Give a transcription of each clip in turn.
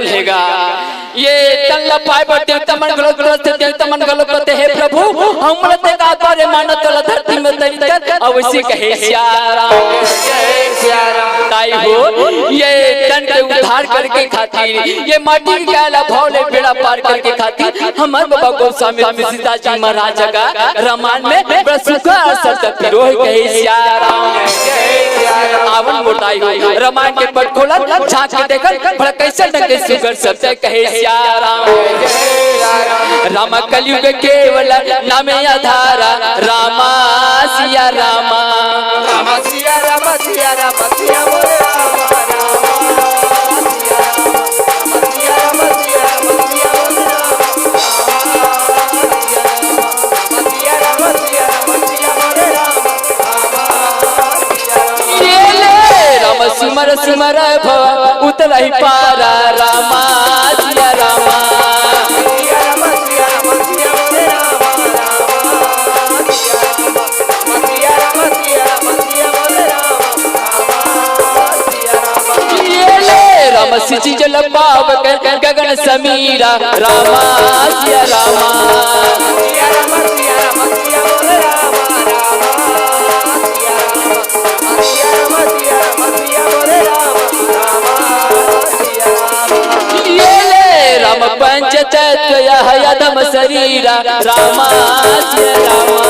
लेगा ये तल्ला पाए पर देवता मन गलो करते देवता मन गलो करते हे प्रभु हम लते का तारे मानत तला धरती में तरी कर अवश्य कहे श्यारा ताई हो ये तन के उद्धार करके खातिर ये माटी के आला भौले बेड़ा पार करके खातिर हमार बाबा गोस्वामी सीताजी महाराज का रामायण में बड़ा सुखा असर पिरोह कहे श्यारा आवन मोटाई हो रामायण के पट खोला झांक के देखल बड़ा कैसे ढंग से सुगर सत्य कहे श्यारा राम कलयुग केवल नाम आधारा रामा सिया रामा रामा सिया रामा सिया रामा सिया बोले सिमर सिमर भव उतरहि पारा रामा सिया रामा राम सिंची जल पाव गगन समीरा रामा सिया रामा राम पंच तत्व यदम शरीरा रामा सिया रामा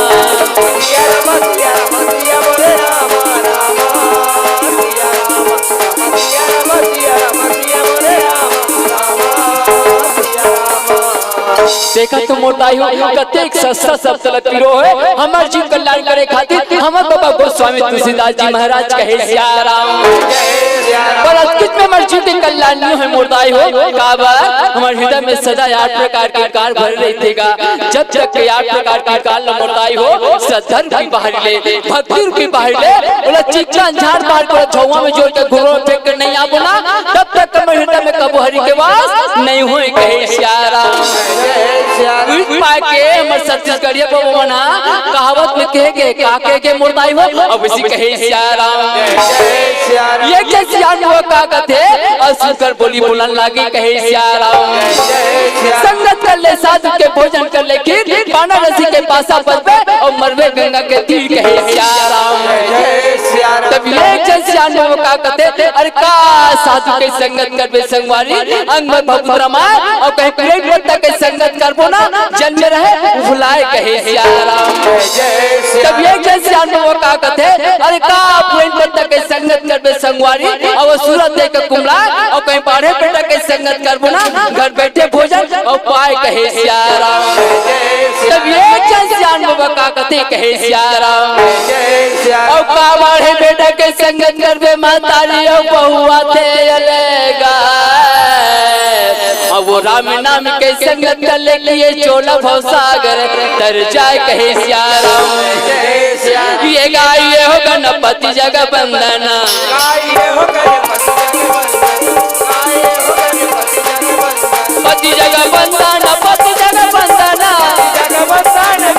देखा तो मोटाई हो कतेक सस्ता सब तलक पिरो है हमार जीव कल्याण करे खातिर हमर बाबा गोस्वामी तुलसीदास जी महाराज कहे श्याराम पर कितने मर्जी के कल्याण नहीं है मोटाई हो काबा हमारे हृदय में सदा 8 प्रकार के कार भर रही थेगा जब तक के 8 प्रकार के कार न मोटाई हो सधन की बाहर ले भक्ति की बाहर ले बोला चिच्चा झाड़ मार कर झौवा में जोड़ के घुरो फेंक कर नहीं आ बोला तब तक हमारे हृदय में कबो हरि के वास नहीं होए कहे श्याराम पाए के हमर छत्तीसगढ़िया बबना कहावत में कहे के मुर्दाई हो अब इसी कहे श्याराम ये क्या श्याम वो का कथे और सुनकर बोली बोलन लागे कहे श्याराम संगत कर ले साधु के भोजन कर ले खीर पाना रसी के पासा पर पे और मरवे गंगा के तीर कहे श्याराम तब ये क्या श्याम वो का कथे अरे का साधु के संगत कर बे संगवारी अंग में भगुरमा और कहे प्लेट पत्ता के संगत कर बोना जल में रहे भुलाए कहे श्याराम तब ये क्या श्याम वो का कथे अरे का प्लेट पत्ता के संगत कर बे संगवारी और सूरत दे के कुमला और कहीं पाड़े बेटा के संगत कर बोना घर बैठे भोजन और पाए कहे श्याराम तब ये क्या श्याम वो का कथे कहे श्याराम और का बाढ़े बेटा के संगत कर बे मातारी और बहुआ थे अलेगा वो राम नाम के संगत कर ले लिए चोला भव सागर तर जाए कहे श्याराम ये गाये हो गणपति जग बंदना पति जग बंदना पति जग बंदना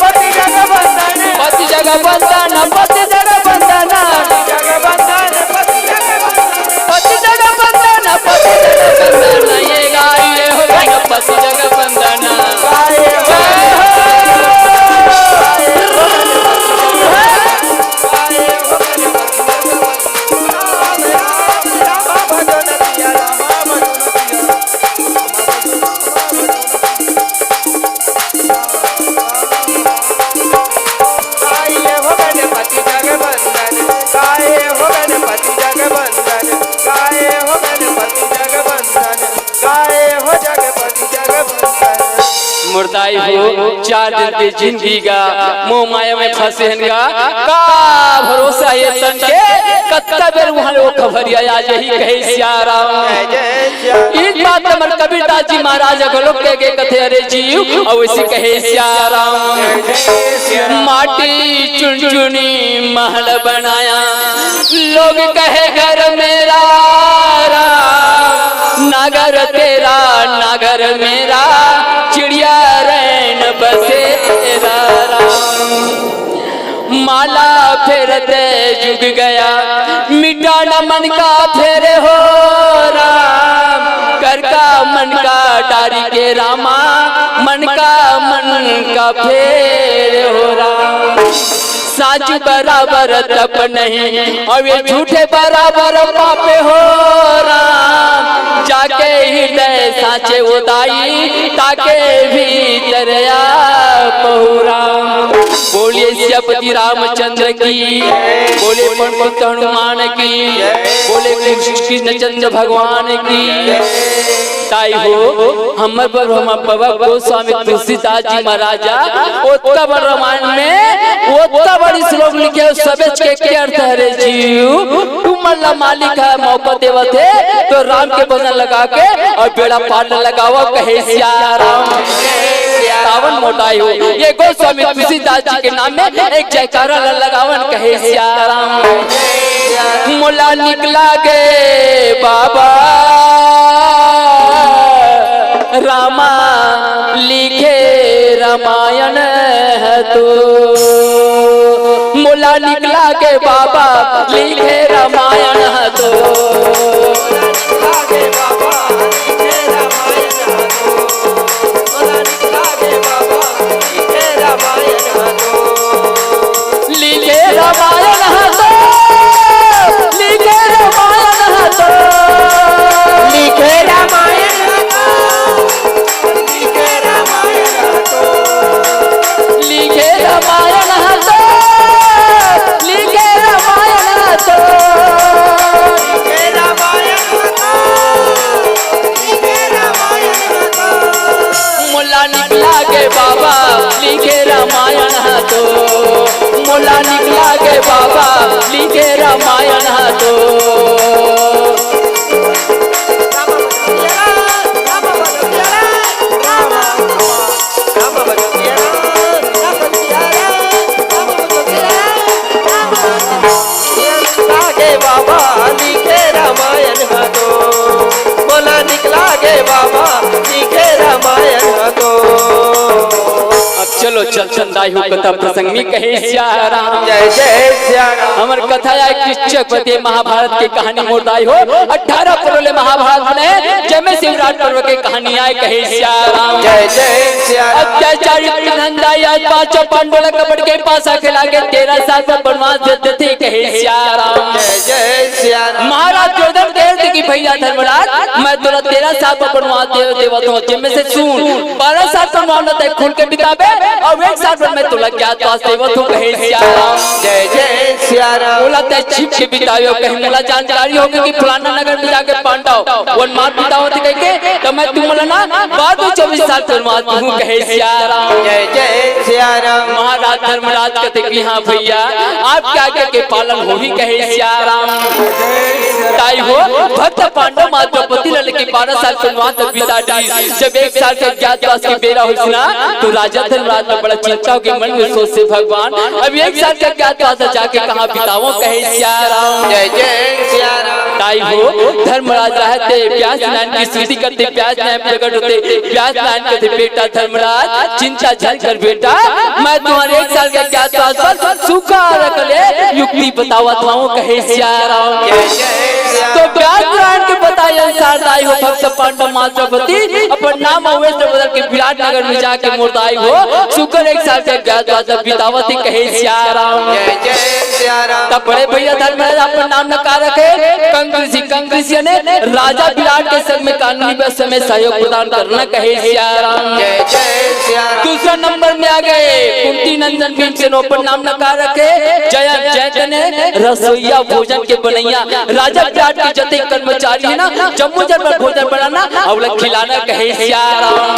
पति जग बंदना पति जग बंदना पति जग बंदना पति जग बंदना पति जग बंदना ये गाये हो गणपति जग बंदना मुर्दाई हो 4 दिन की जिंदगी का मोह माया में फंसे हनगा का भरोसा ये तन के कत्ता बेर वहां वो खबरिया आज यही कहे श्याराम इस बात हमर कबीरदास जी महाराज गोलोक के कथे अरे जीव और इसी कहे श्याराम माटी चुनचुनी महल बनाया लोग कहे घर मेरा नागर तेरा नागर मेरा चिड़िया रैन बसेरा माला फेरते जुग गया मिटा न मन का फेरे हो राम कर का मन का डारी के रामा, मन का फेर हो राम। साच बराबर तप नहीं और ये झूठे बराबर पापे हो राम। जाके हृदय साचे उदाई ताके भीतर पहुरा। बोलिए सियापति रामचंद्र की, बोले पंडित हनुमान की, बोले कृष्णचंद्र भगवान की। ताई हो हमर ब्रह्म बाबा गोस्वामी तुलसीदास जी महाराजा ओत्ता बड़ रामायण में ओत्ता बड़ी श्लोक लिखे सबेच के अर्थ है रे जीव। तुम अल्लाह मालिक है मौका देवा थे तो राम के भजन लगा के और बेड़ा पार लगावा कहे सिया राम। सावन मोटाई हो ये गोस्वामी तुलसीदास जी के नाम में एक जयकारा लगावन कहे सिया राम। मोला निकला गे बाबा रामा लिखे रामायण है तो। मोला निकला के बाबा लिखे रामायण है तो। लिखे रामायण है तो, लिखे रामायण है तो, लिखे रामायण लिखे रामायण है तो, लिखे रामायण है तो, लिखे रामायण है तो। मुल्ला निकला के बाबा लिखे रामायण है तो। मुल्ला निकला के बाबा लिखे रामायण है तो। बाबा लिखे रामायण है तो। बोला निकला गे बाबा लिखे रामायण तो। अब चलो चल चंदाई हो कथा प्रसंग में कहे सिया राम। जय जय सिया राम। हमार कथा है कृष्णपति महाभारत की कहानी मोटाई हो 18 पर्व महाभारत में जमे शिवराज पर्व की कहानी आए कहे सिया राम। जय जय सिया राम। अत्याचारी नंदाई आज 5 पांडव कपड़ के पासा खिला के 13 साल पर वनवास देते थे कहे सिया राम। जय जय सिया राम। महाराज दुर्योधन कहते कि भैया धर्मराज मैं तुरा 13 साल पर वनवास देवा तो जिनमें से सुन 12 साल पर मोहम्मद है खून के बिताबे और 1 साल पर मैं तुला ज्ञात पास देवा तो कहे सिया राम। जय जय सिया राम। बोला ते छिप के बितायो कहीं मुला जानकारी होगी कि फलाना नगर में जाके पांडव वन मार बिताओ थे के तो मैं तुम ना बाद 24 साल पर वनवास हूं कहे सिया राम। जय जय सिया राम। महाराज धर्मराज कहते कि हां भैया आप क्या आज्ञा के पालन हो ही कहे सिया राम। ताई हो भक्त पांडव माधवपति लल की 12 साल पर वनवास बिता दी। जब 1 साल के ज्ञातवास की बेरा हुई ना तो राजा धर्मराज में बड़ा चिंता के मन में सोच से भगवान अब 1 साल का ज्ञातवास जाके कहां बिताऊं कहे सिया राम। जय जय सिया राम। ताई हो धर्मराज रहते प्यास नयन की स्तुति करते प्यास नयन प्रकट होते प्यास नयन कहते बेटा धर्मराज चिंता झल कर बेटा मैं तुम्हारे 1 साल का ज्ञातवास पर सूखा रख ले युक्ति बतावा तुम कहे सिया राम। तो प्यास नयन के बताए अनुसार ताई हो भक्त पांडव माधवपति अपन नाम अवैध बदल के विराट नगर में जाके मुर्दाई हो शुक्र 1 साल के ज्ञातवास बितावती कहे सिया राम। जय जय सिया राम। तब बड़े भैया धर्मराज अपन नाम नका रखे कंकृषि ने राजा विराट के संग में कानूनी व्यवस्था में सहयोग प्रदान करना कहे सिया राम। जय जय सिया राम। दूसरा नंबर में आ गए कुंती नंदन भीमसेन अपन नाम नका रखे जय ने रसोईया भोजन के बनैया राजा विराट के जते कर्मचारी है ना जम्मू जल पर भोजन बनाना और खिलाना कहे सिया राम।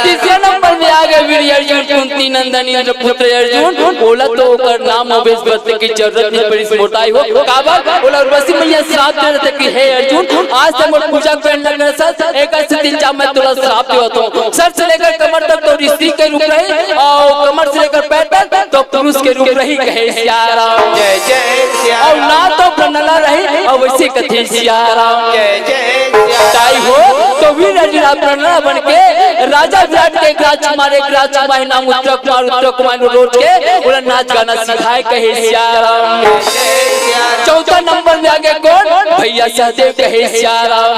तीसरे नंबर में आ गए वीर अर्जुन कुंती नंदन इंद्र पुत्र अर्जुन। बोला तो कर नाम अवेश बदलने की जरूरत नहीं पड़ी मोटाई हो काबा बोला उर्वशी मैया श्राप दे रहे थे कि हे अर्जुन आज से मोर पूजा करने लगे सर 1 से 3 जा मैं तुला श्राप देता हूं। सर से लेकर कमर तक तो स्त्री के रूप रही और कमर से लेकर पैर तक तो पुरुष के रूप रही कहे सिया राम। जय जय सिया। और ना तो प्रणला रही और वैसे कथे सिया राम। जय जय सिया। ताई हो तो वीर अर्जुन प्रणला बन के राजा विराट के राजकुमार नाम उत्तर कुमार रोज के बोला नाच गाना सिखाए कहे सिया राम। चौथा नंबर में आगे कौन? भैया सहदेव कहे सियाराम।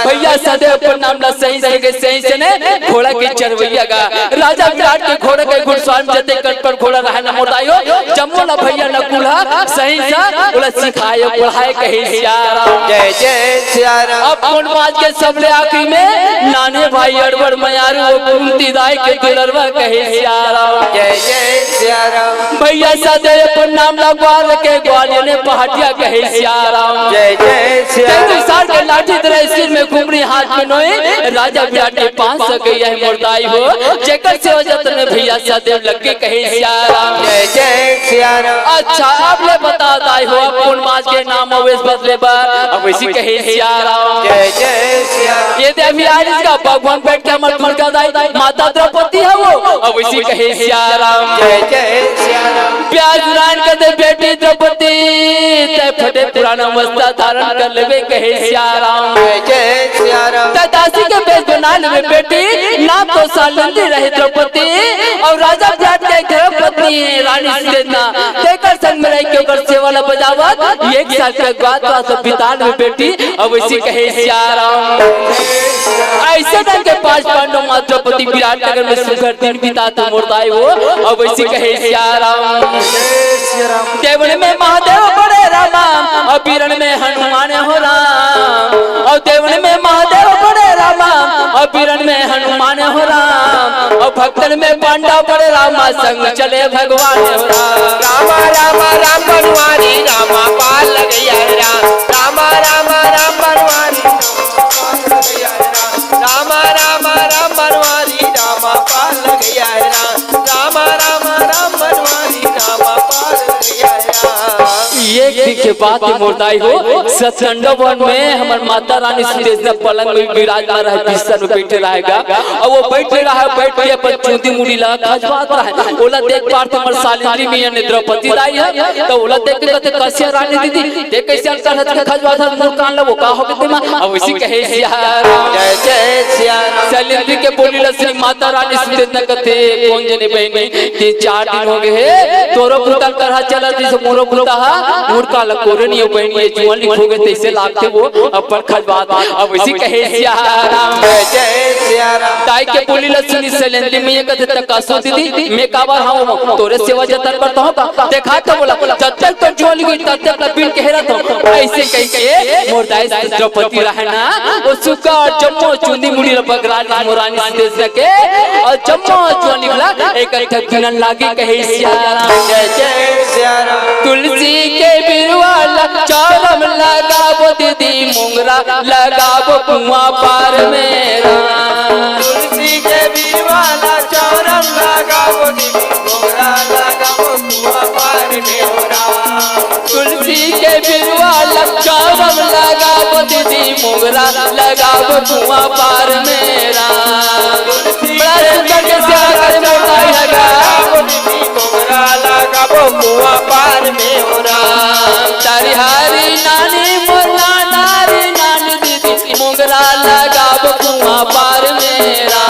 भैया सहदेव पर नाम सही से ने घोड़ा के चरवैया का राजा विराट के घोड़े के घुड़सवार जते कट पर घोड़ा रहा न मोटायो जम्मो न भैया न कुल्हा सही सा उला सिखाए पढ़ाए कहे सियाराम। जय जय सियाराम। अब कौन बात के सबले आखिरी में नाने भाई अड़बड़ मयारू कुंती दाई के दुलरवा कहे सियाराम। जय जय सियाराम। भैया सहदेव पर नाम ग्वाल के ग्वालियर ने पहाटिया कहे सियाराम। जय जय सियाराम। साल के लाठी तरह सिर में घुमरी हाथ में नोए राजा विराट ने 500 के यह मुर्दाई हो जेकर से वजह ने भैया सहदेव लगे कहे सियाराम। जय जय सियाराम। अच्छा आप ले बताता हो कौन माज के नाम अवेश बदले पर अब इसी कहे सियाराम। जय जय सियाराम। ये देवी आज इसका भगवान बैठ के अमर मुर्गा दाई माता द्रौपदी है वो अब इसी कहे सियाराम। जय जय सियाराम। प्याज नारायण कर दे बेटी द्रौपदी ते फटे पुराना वस्त्र धारण कर लेवे कहे सियाराम। जय जय सियाराम। दासी के बेच बना लेवे बेटी नाम तो सालंदी रहे द्रौपदी और राजा विराट के घर पत्नी है रानी सुदेशना देखकर संग में रह के ओकर सेवा बजावत एक साल के बाद तो बिता लेवे बेटी अब इसी कहे सियाराम। ऐसे ढंग के 5 पांडव मां द्रौपदी विराट नगर में सुखर दिन बिताते मुर्दाई हो अब इसी कहे सियाराम। देवण में महादेव बड़े रामा और बीरण में हनुमान हो राम और देवण में महादेव बड़े रामा और बीरण में हनुमान हो राम और भक्तन में पांडव बड़े रामा संग चले भगवान हो राम। रामा रामा राम बनवारी रामा पाल लगैया राम। रामा रामा राम बनवारी रामा रामा राम बनवारी रामा पाल लगैया राम। रामा रामा राम बनवारी रामा पाल लगैया राम। एक दिन के बाद मुर्दाई हो सतंडव वन में हमार माता रानी सुदेशना पलंग में विराजमान रहे बिस्तर में बैठे रहेगा और वो बैठे रहा बैठ के अपन चूंदी मुड़ी लगा खजवात रहा ओला देख पार तो हमार सालिंद्री मियां ने द्रौपदी दाई है तो ओला देख के कहते कैसे रानी दीदी देख कैसे अंतर है खजवात मुंह कान लो का हो के मां अब इसी कहे सियाराम। जय जय सियाराम। सालिंद्री के बोली लसनी माता रानी सुदेशना कहते कौन जने बहनी 3-4 दिन हो गए तोरो पुतल करहा चला दिस मोरो पुता मुर्का लकोरनी हो बहनी ये जुआन लिखोगे तैसे लागते वो अपन खजवात अब इसी कहे सियाराम। जय जय सियाराम। ताई के बोली लसनी सालिंद्री में कहते तकासो दीदी मैं काबर हां तोरे सेवा जतन करता हूं देखा तो बोला जब तक तो जुआन लिखो तब तक बिन कह रहा था ऐसे कह के मुर्दाई द्रौपदी रहना वो सुका जम्मो चुंदी मुड़ी बगरानी मोरानी सुदेश के और जम्मो जुआन निकला एक एक गिनन लागे कहे सियाराम। जय जय सियाराम। तुलसी के बिरवा चौरम लगाबो दीदी मुंगरा लगाबो कुआं पार मेरा। तुलसी के बिरवाला चौरम लगाबो दीदी मुंगरा लगाबो कुआं पार मेरा। तुलसी के बिरवा चौरम लगाबो दीदी मुंगरा लगाबो कुआं पार मेरा। बड़ा सुंदर के सेवा करे मुर्दाई लगा दीदी मुंगरा लगाबो कुआं पार मेरा। तारी हारी नानी मुन्ना नारी नानी दीदी मुंगरा लगाबो कुआं पार मेरा।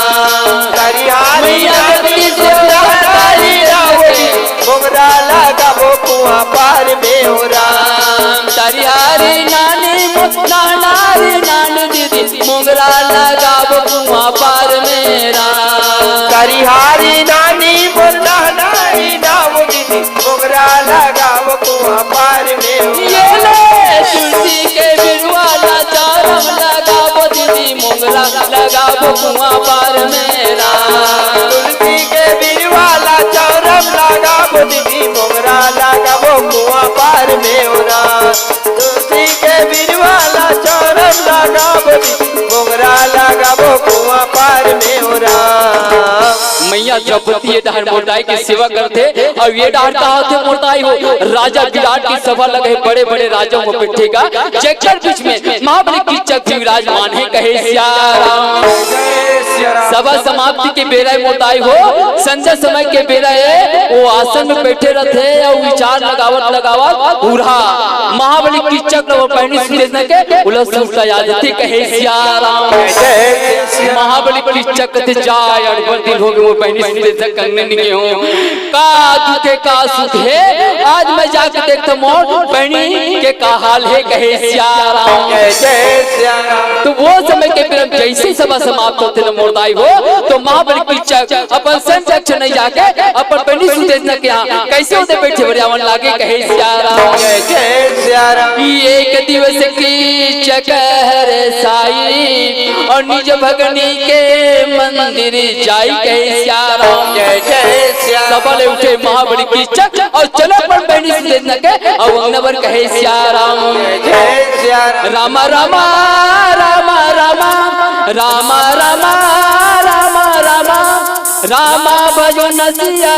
तारी हारी नानी तारी रावड़ी मुंगरा लगाबो कुआं पार मेरा। तारी हारी नानी मुन्ना नारी नानी दीदी मुंगरा लगाबो कुआं पार मेरा। तारी हारी नानी मुन्ना नारी रावड़ी मुंगरा लगाबो कुआं पार मेरा। ये ले तुलसी के बिरवा चौरम लगाबो दीदी मुंगरा लगाबो कुआं पार मेरा। तुलसी के बिरवाला चौरम लगाबो दीदी मुंगरा लगाबो कुआं पार मेरा। तुलसी के बिरवाला चौरम लगाबो दीदी मुंगरा लगाबो कुआं पार मेरा। मैया द्रौपदी ये डहर मुर्दाई की सेवा करते और ये डहर कहा थे मुर्दाई हो राजा विराट की सभा लगे बड़े बड़े राजाओं को बैठेगा जेकर बीच में महाबली की चक विराजमान है कहे सियाराम। सभा समाप्ति के बेरा मुर्दाई हो संजय समय के बेरा है वो आसन में बैठे रहते और विचार लगावत पूरा महाबली की चक्र वो पहनी सुदेशना के उलस का याद थे कहे सियाराम। महाबली किच्चक ते जाय अड़बती हो गए वो बहनी सुने तक कंगने नहीं हो का दुखे का सुख है आज मैं जाके देखता मोर बहनी के का हाल है कहे सियाराम तो वो समय के फिल्म जैसे सभा समाप्त होते न मोरदाई हो तो महाबली किच्चक अपन संचक्ष नहीं जाके अपन बहनी सुने न क्या कैसे होते बैठे बड़ियावन लागे कहे सियाराम एक दिवस किच्चक रे साई और निज भगनी के मंदिर जाई कहे सियाराम सबले उठे महाबली किच्चक और चलो पर बहनी सुने न के और अंगनवर कहे सियाराम रामा रामा रामा रामा रामा रामा रामा रामा रामा भजो नसिया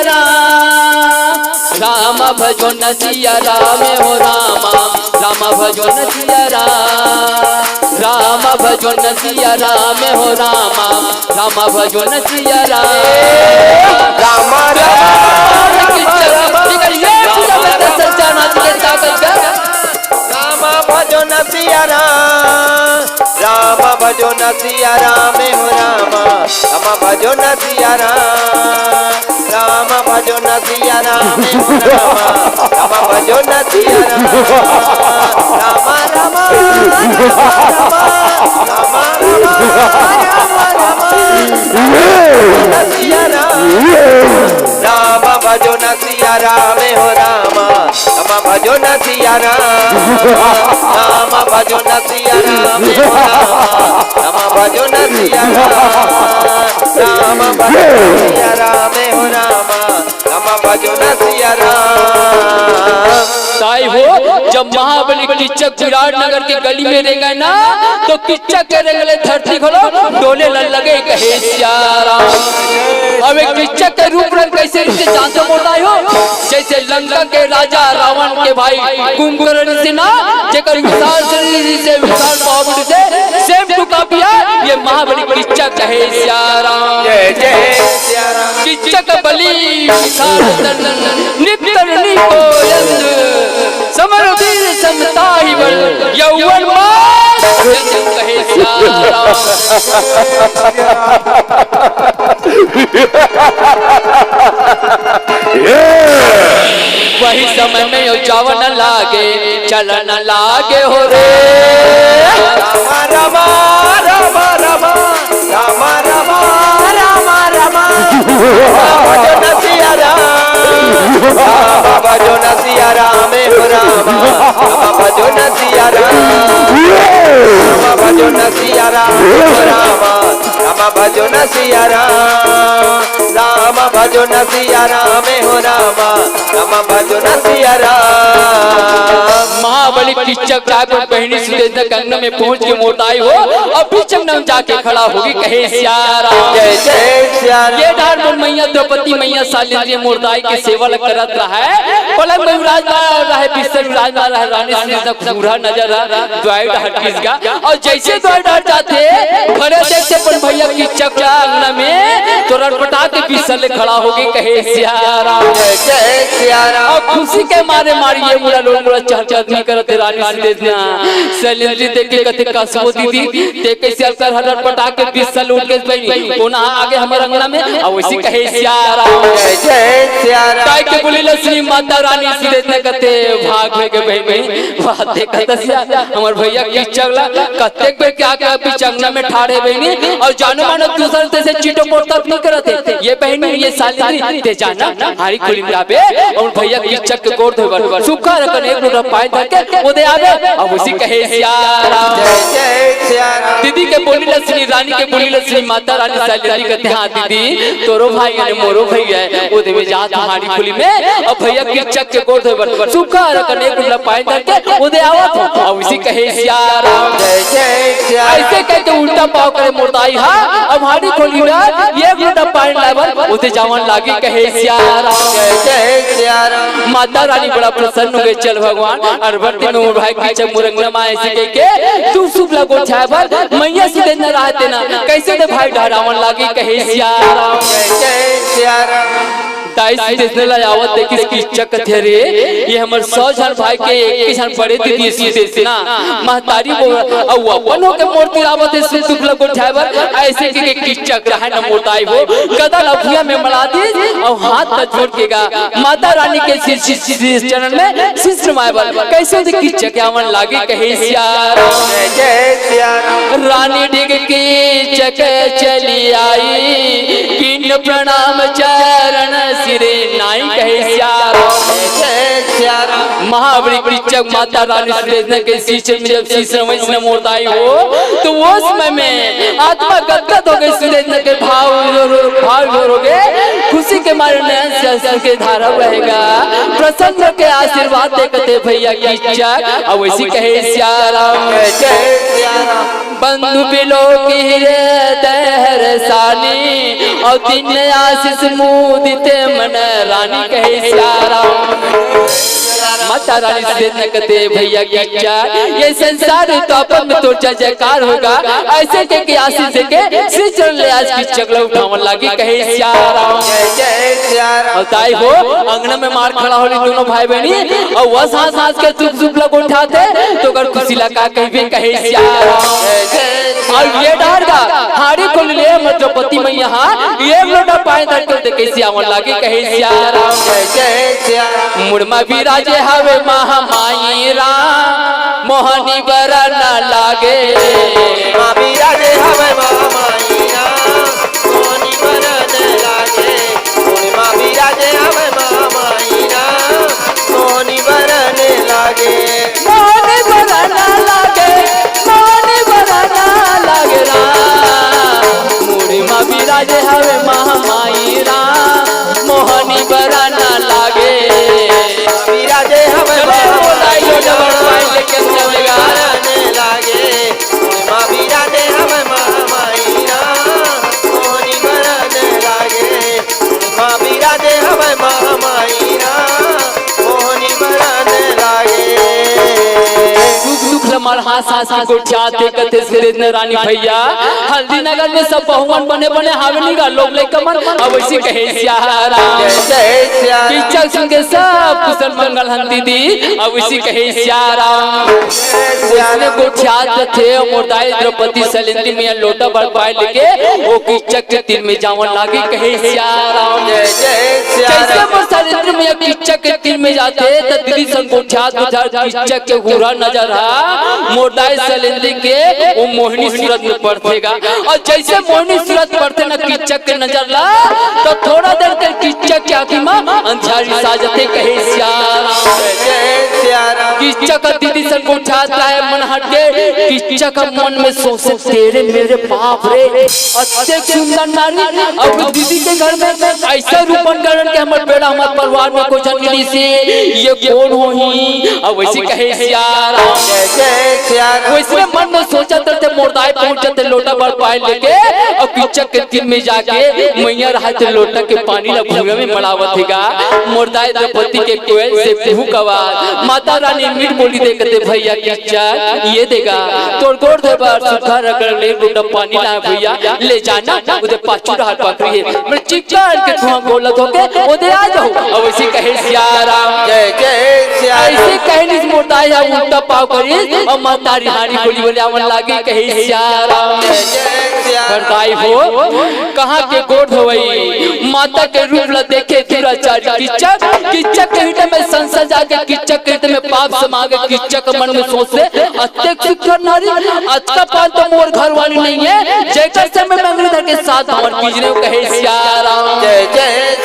रामा भजो नसिया राम हो रामा रामा भजो नसिया रामा भजो नसिया राम हो रामा रामा भजो नसिया रामा भजो नसिया राम भजो नसिया राम हो रामा रामा भजो नसिया राम भजो नसिया राम हो रामा रामा भजो नसिया रामा रामा राम भजो नसिया राम हो रामा रामा भजो नसिया राम भजो नसिया राम हो रामा रामा भजो नसिया राम भजो नसिया राम हो रामा रामा भजो नसिया ताई हो जब महाबली किच्चक विराट नगर के गली में रह गए ना तो किच्चक के रंगले धरती खोलो डोले लगे कहे सियाराम अब एक किच्चक के रूप रंग कैसे इसे जानते मोटाई हो जैसे लंका के राजा रावण के भाई कुंभकर्ण से ना जेकर विशाल शरीर से विशाल बाहुबली से सेम टू कॉपी है ये महाबली किच्चक कहे सियाराम जय जय सियाराम किच्चक बलि विशाल निकटनी को समरवीर समताहि बल यौवन कहे सियाराम वही समय में जावन लागे चलन लागे हो रे रामा रामा रामा रामा रामा रामा रामा रामा भजो नसिया राम भजो नसिया राम हो रामा रामा भजो नसिया राम भजो नसिया राम हो रामा रामा भजो नसिया राम भजो नसिया राम हो रामा रामा भजो नसिया महाबली किच्चक जाकर बहनी सुदेशना कंगन में पहुंच के मोटाई हो और पीछे न जाके खड़ा होगी कहे सियाराम जय जय सियाराम ये डार मैया द्रौपदी मैया सालिंद्री मोरदाई के सेवा करत रहा है पलंग में विराजमान रहा है बिस्तर विराजमान रहा है रानी सुदेशना खूरा नजर द्वाइट हटकिस का और जैसे द्वाइट हट जाते खड़े देखते पर भैया किच्चक अंगना में तो रटपटा के बिस्तर ले खड़ा होगी कहे सियाराम जय जय सियाराम और खुशी के मारे मारिए मुड़ा लोग मुड़ा चहचहनी करते रानी सुदेशना सैलेंद्री देख के कहते कसबो दीदी ते कैसे कर हरट पटा के बिस्तर लूट के बैठी कोना आगे हमर अंगना में और वैसी कहे सियाराम जय जय सियाराम ताई के बोली श्री माता रानी सुदेशना कहते भाग में के बहनी बातें कहता सिया हमर भैया किच्चक ला कहते बे क्या क्या बीच अंगना में ठाड़े बहनी और जानो मानो दूसरे से चीटो पोटता नहीं करते ये बहनी ये सालिंद्री ते जाना हारी खुली में आवे और भैया किच्चक के गोड़ धोबर सुखा रखन एक लोटा पाए धके ओदे आवे अब उसी कहे सियाराम जय जय सियाराम दीदी के बोली लक्ष्मी रानी के बोली लक्ष्मी माता रानी सालिंद्री कहते हां दीदी तोरो भाई ने मोरो भैया ओदे में जा तुम्हारी खुली में और भैया किच्चक के गोड़ धोबर सुखा रखन एक लोटा पाए धके ओदे आवत अब उसी कहे सियाराम जय जय सियाराम ऐसे कहते उल्टा पाव करे मोरदाई हां अब हमारी खोली में ये लोटा पाए लावर ओदे जावन लागी कहे सियाराम जय जय सियाराम माता रानी बड़ा प्रसन्न हो गए चल भगवान अरबर दिन मोर भाई किच्चक मुरंगना मां ऐसे के तू शुभ लगो छाय भर मैया से देना रहते ना कैसे दे भाई डरावन लागी कहे सियाराम जय जय सियाराम ताई सीधे लायावत देखिस किच्चक थे रे ये हमर 100 जन भाई के एक जन पड़े दीदी सीधे ना महतारी बोल औ अपनो के मूर्ति आवत से दुख लगो ड्राइवर ऐसे के किच्चक रहा न मोटाई हो गदा लफिया में मड़ा दी और हाथ न छोड़ केगा माता रानी के शीश चरण में शीश नवाए कैसे दे किच्चक आवन लागे कहे सियार जय सिया राम रानी डिग की चक चली आई किन प्रणाम चरण सिरे नाई कहे सियार जय सिया राम महाबली किच्चक माता रानी सुरेश के शीश में जब शीश वैष्णव मोटाई हो तो वो समय में आत्मा गदगद हो गई सुरेश के भाव हो गए खुशी के मारे नयन से अश्रु के धारा बहेगा प्रसन्न के आशीर्वाद देखते भैया किच्चक और वैसी कहे सिया राम जय सिया राम बंधु बिलो की दहर सानी और दिन आशीष मुदिते मन रानी कहे सिया राम माता रानी से न कहते भैया किच्चक ये संसार तो अपन में तो जयकार होगा ऐसे के आशीष के श्री चरण ले आज किच्चक लोग उठावन लागी कहे सिया राम जय सिया राम ताई हो अंगना में मार खड़ा होली दोनों भाई बहनी और वह सांस सांस के चुप चुप लोग उठाते तो अगर खुशी लगा कहीं कहे सिया राम और ये डारगा हाड़ी खोल ले मद्रपति में यहाँ ये लोटा पाए धरते कैसे आवन लागे कहे सिया राम जय सिया राम मुड़मा विराजे हवे महामाई राम मोहनी बरा न लागे माँ विराजे हवे महामाईया मोहनी बरन लागे माँ विराजे हवे महामाईया मोहनी बरन लागे मोहनी बरा न लागे मोहनी बरा न लागे राम मुड़मा विराजे हवे महामाई राम मोहनी बरा न लागे विराजे हवे लागे माँ विराजे हवे महामाईया मोहनी बरन लागे माँ विराजे हवे महामाईया मोहनी बरन लागे दुख लमर हासा को चाहते कते सुरेश रानी भैया हल्दी नगर में सब बहुमन बने बने हावनी का लोग ले कमर अब वैसे कहे सिया राम जय सिया राम किच्चक संगे सब कुशल मंगल हन दीदी अब वैसे कहे सिया राम उसने को चाहते थे मोरदाई द्रौपदी सलेंद्री में लोटा भर पाए लेके वो किच्चक के तीर में जावन लागे कहे सिया राम जय सिया जैसे राम वो सलेंद्र में किच्चक के तीर में जाते तो दीदी संग को चाहते किच्चक के हुरा नजर आ मोरदाई सलेंद्री के वो मोहिनी सूरत में पड़तेगा और जैसे मोहिनी सूरत पड़ते ना किच्चक के नजर ला तो थोड़ा देर तक किच्चक की आंखी में अंधारी साजते कहे सिया राम जय सिया राम किच्चक दीदी सर को उठाता है मन हट के किच्चक मन में सोचे तेरे मेरे बाप रे अत्यंत सुंदर नारी अब दीदी के घर में ऐसा रूपन करण के हमर बेड़ा हमर परिवार में कोई जनगली से ये कौन हो ही अब वैसे कहे सिया राम जय सिया राम वैसे मन में सोचा थे मोरदाई पहुंचते लोटा भर पाए लेके और किच्चक के तीर में जाके मैया रहते लोटा के पानी ला भूया में मड़ावतेगा मोरदाई द्रौपदी के कोयल से भूख आवाज माता रानी मीठ बोली देखते भैया किच्चक ये देगा तोड़ गोड़ दे बार सुखा रगड़ ले लोटा पानी ला भैया ले जाना उधर पाछू हाथ पकड़ी है मैं चिक्कार के धुआं गोलत होके उधर आ जाओ और वैसे कहे सिया राम जय सिया राम ऐसे कहनी मोरदाई उल्टा पाव करी और माता रानी बोली बोले आवन लागे कहे सिया राम जय सिया राम बरदाई हो कहाँ के गोद होई माता के रूप ला देखे दुराचारी किच्चक के हृदय में संशय जाके किच्चक के हृदय में पाप समा गए किच्चक मन में सोचे अत्यंत सुखर नारी अच्छा पान तो मोर घर वाली नहीं है जैकर से मैं मंगलधर के साथ हमन कीजने कहे सिया राम जय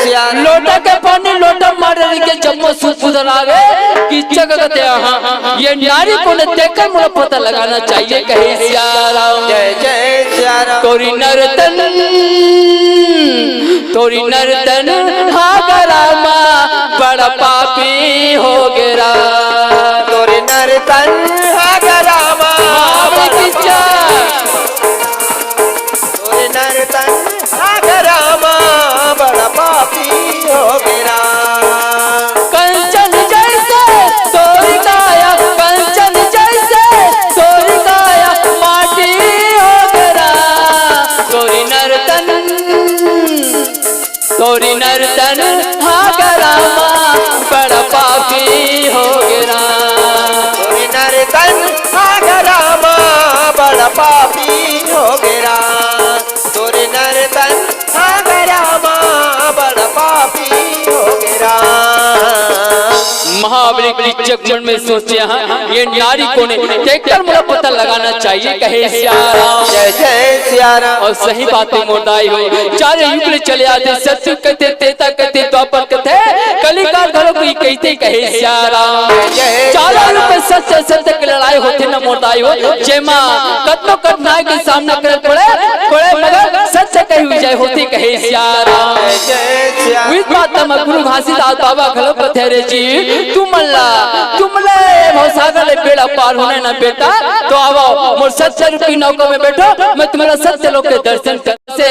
सिया राम लोटा के पानी लोटा मारे के जम्मो सूप उधर आ गए किच्चक कहते हाँ ये नारी को ने देखकर मुझे पता लगाना चाहिए कहे सिया राम जय सिया राम तोरी नर्तन हागरामा बड़ा पापी हो गया तोरे नर्तन हागरामा तोरे नर्तन हागरामा बड़ा पापी हो गया कंचन जैसे तोरी काया कंचन जैसे तोरी काया माटी हो गया तोरी नर्तन बड़ा पापी हो गया तोरे नर्तन रामा बड़ा पापी हो गया। महाबली किच्चक मन में सोचे हाँ ये नारी कौन है, देखकर मुझे पता लगाना चाहिए कहे सियाराम। जय जय सियाराम। और सही बातें मोटाई हो चारे युग चले आते सत्य कहते तेता कहते द्वापर कहते कलिकाल घरों को कहते कहे सियाराम। चारों युग में सत्य सत्य की लड़ाई होती न मोटाई हो जेमा कतनो कठिनाई के सामना कर पड़े पड़े मगर सत्य कही हुई जाए होती कहे सियाराम। इस बात में गुरु घासीदास बाबा खलो पथेरे जी तुमले भवसागर ले बेड़ा पार होने ना बेटा तो आओ मोर सत्य रूप की नौका में बैठो मैं तुम्हारा सत्य लोक के दर्शन कर से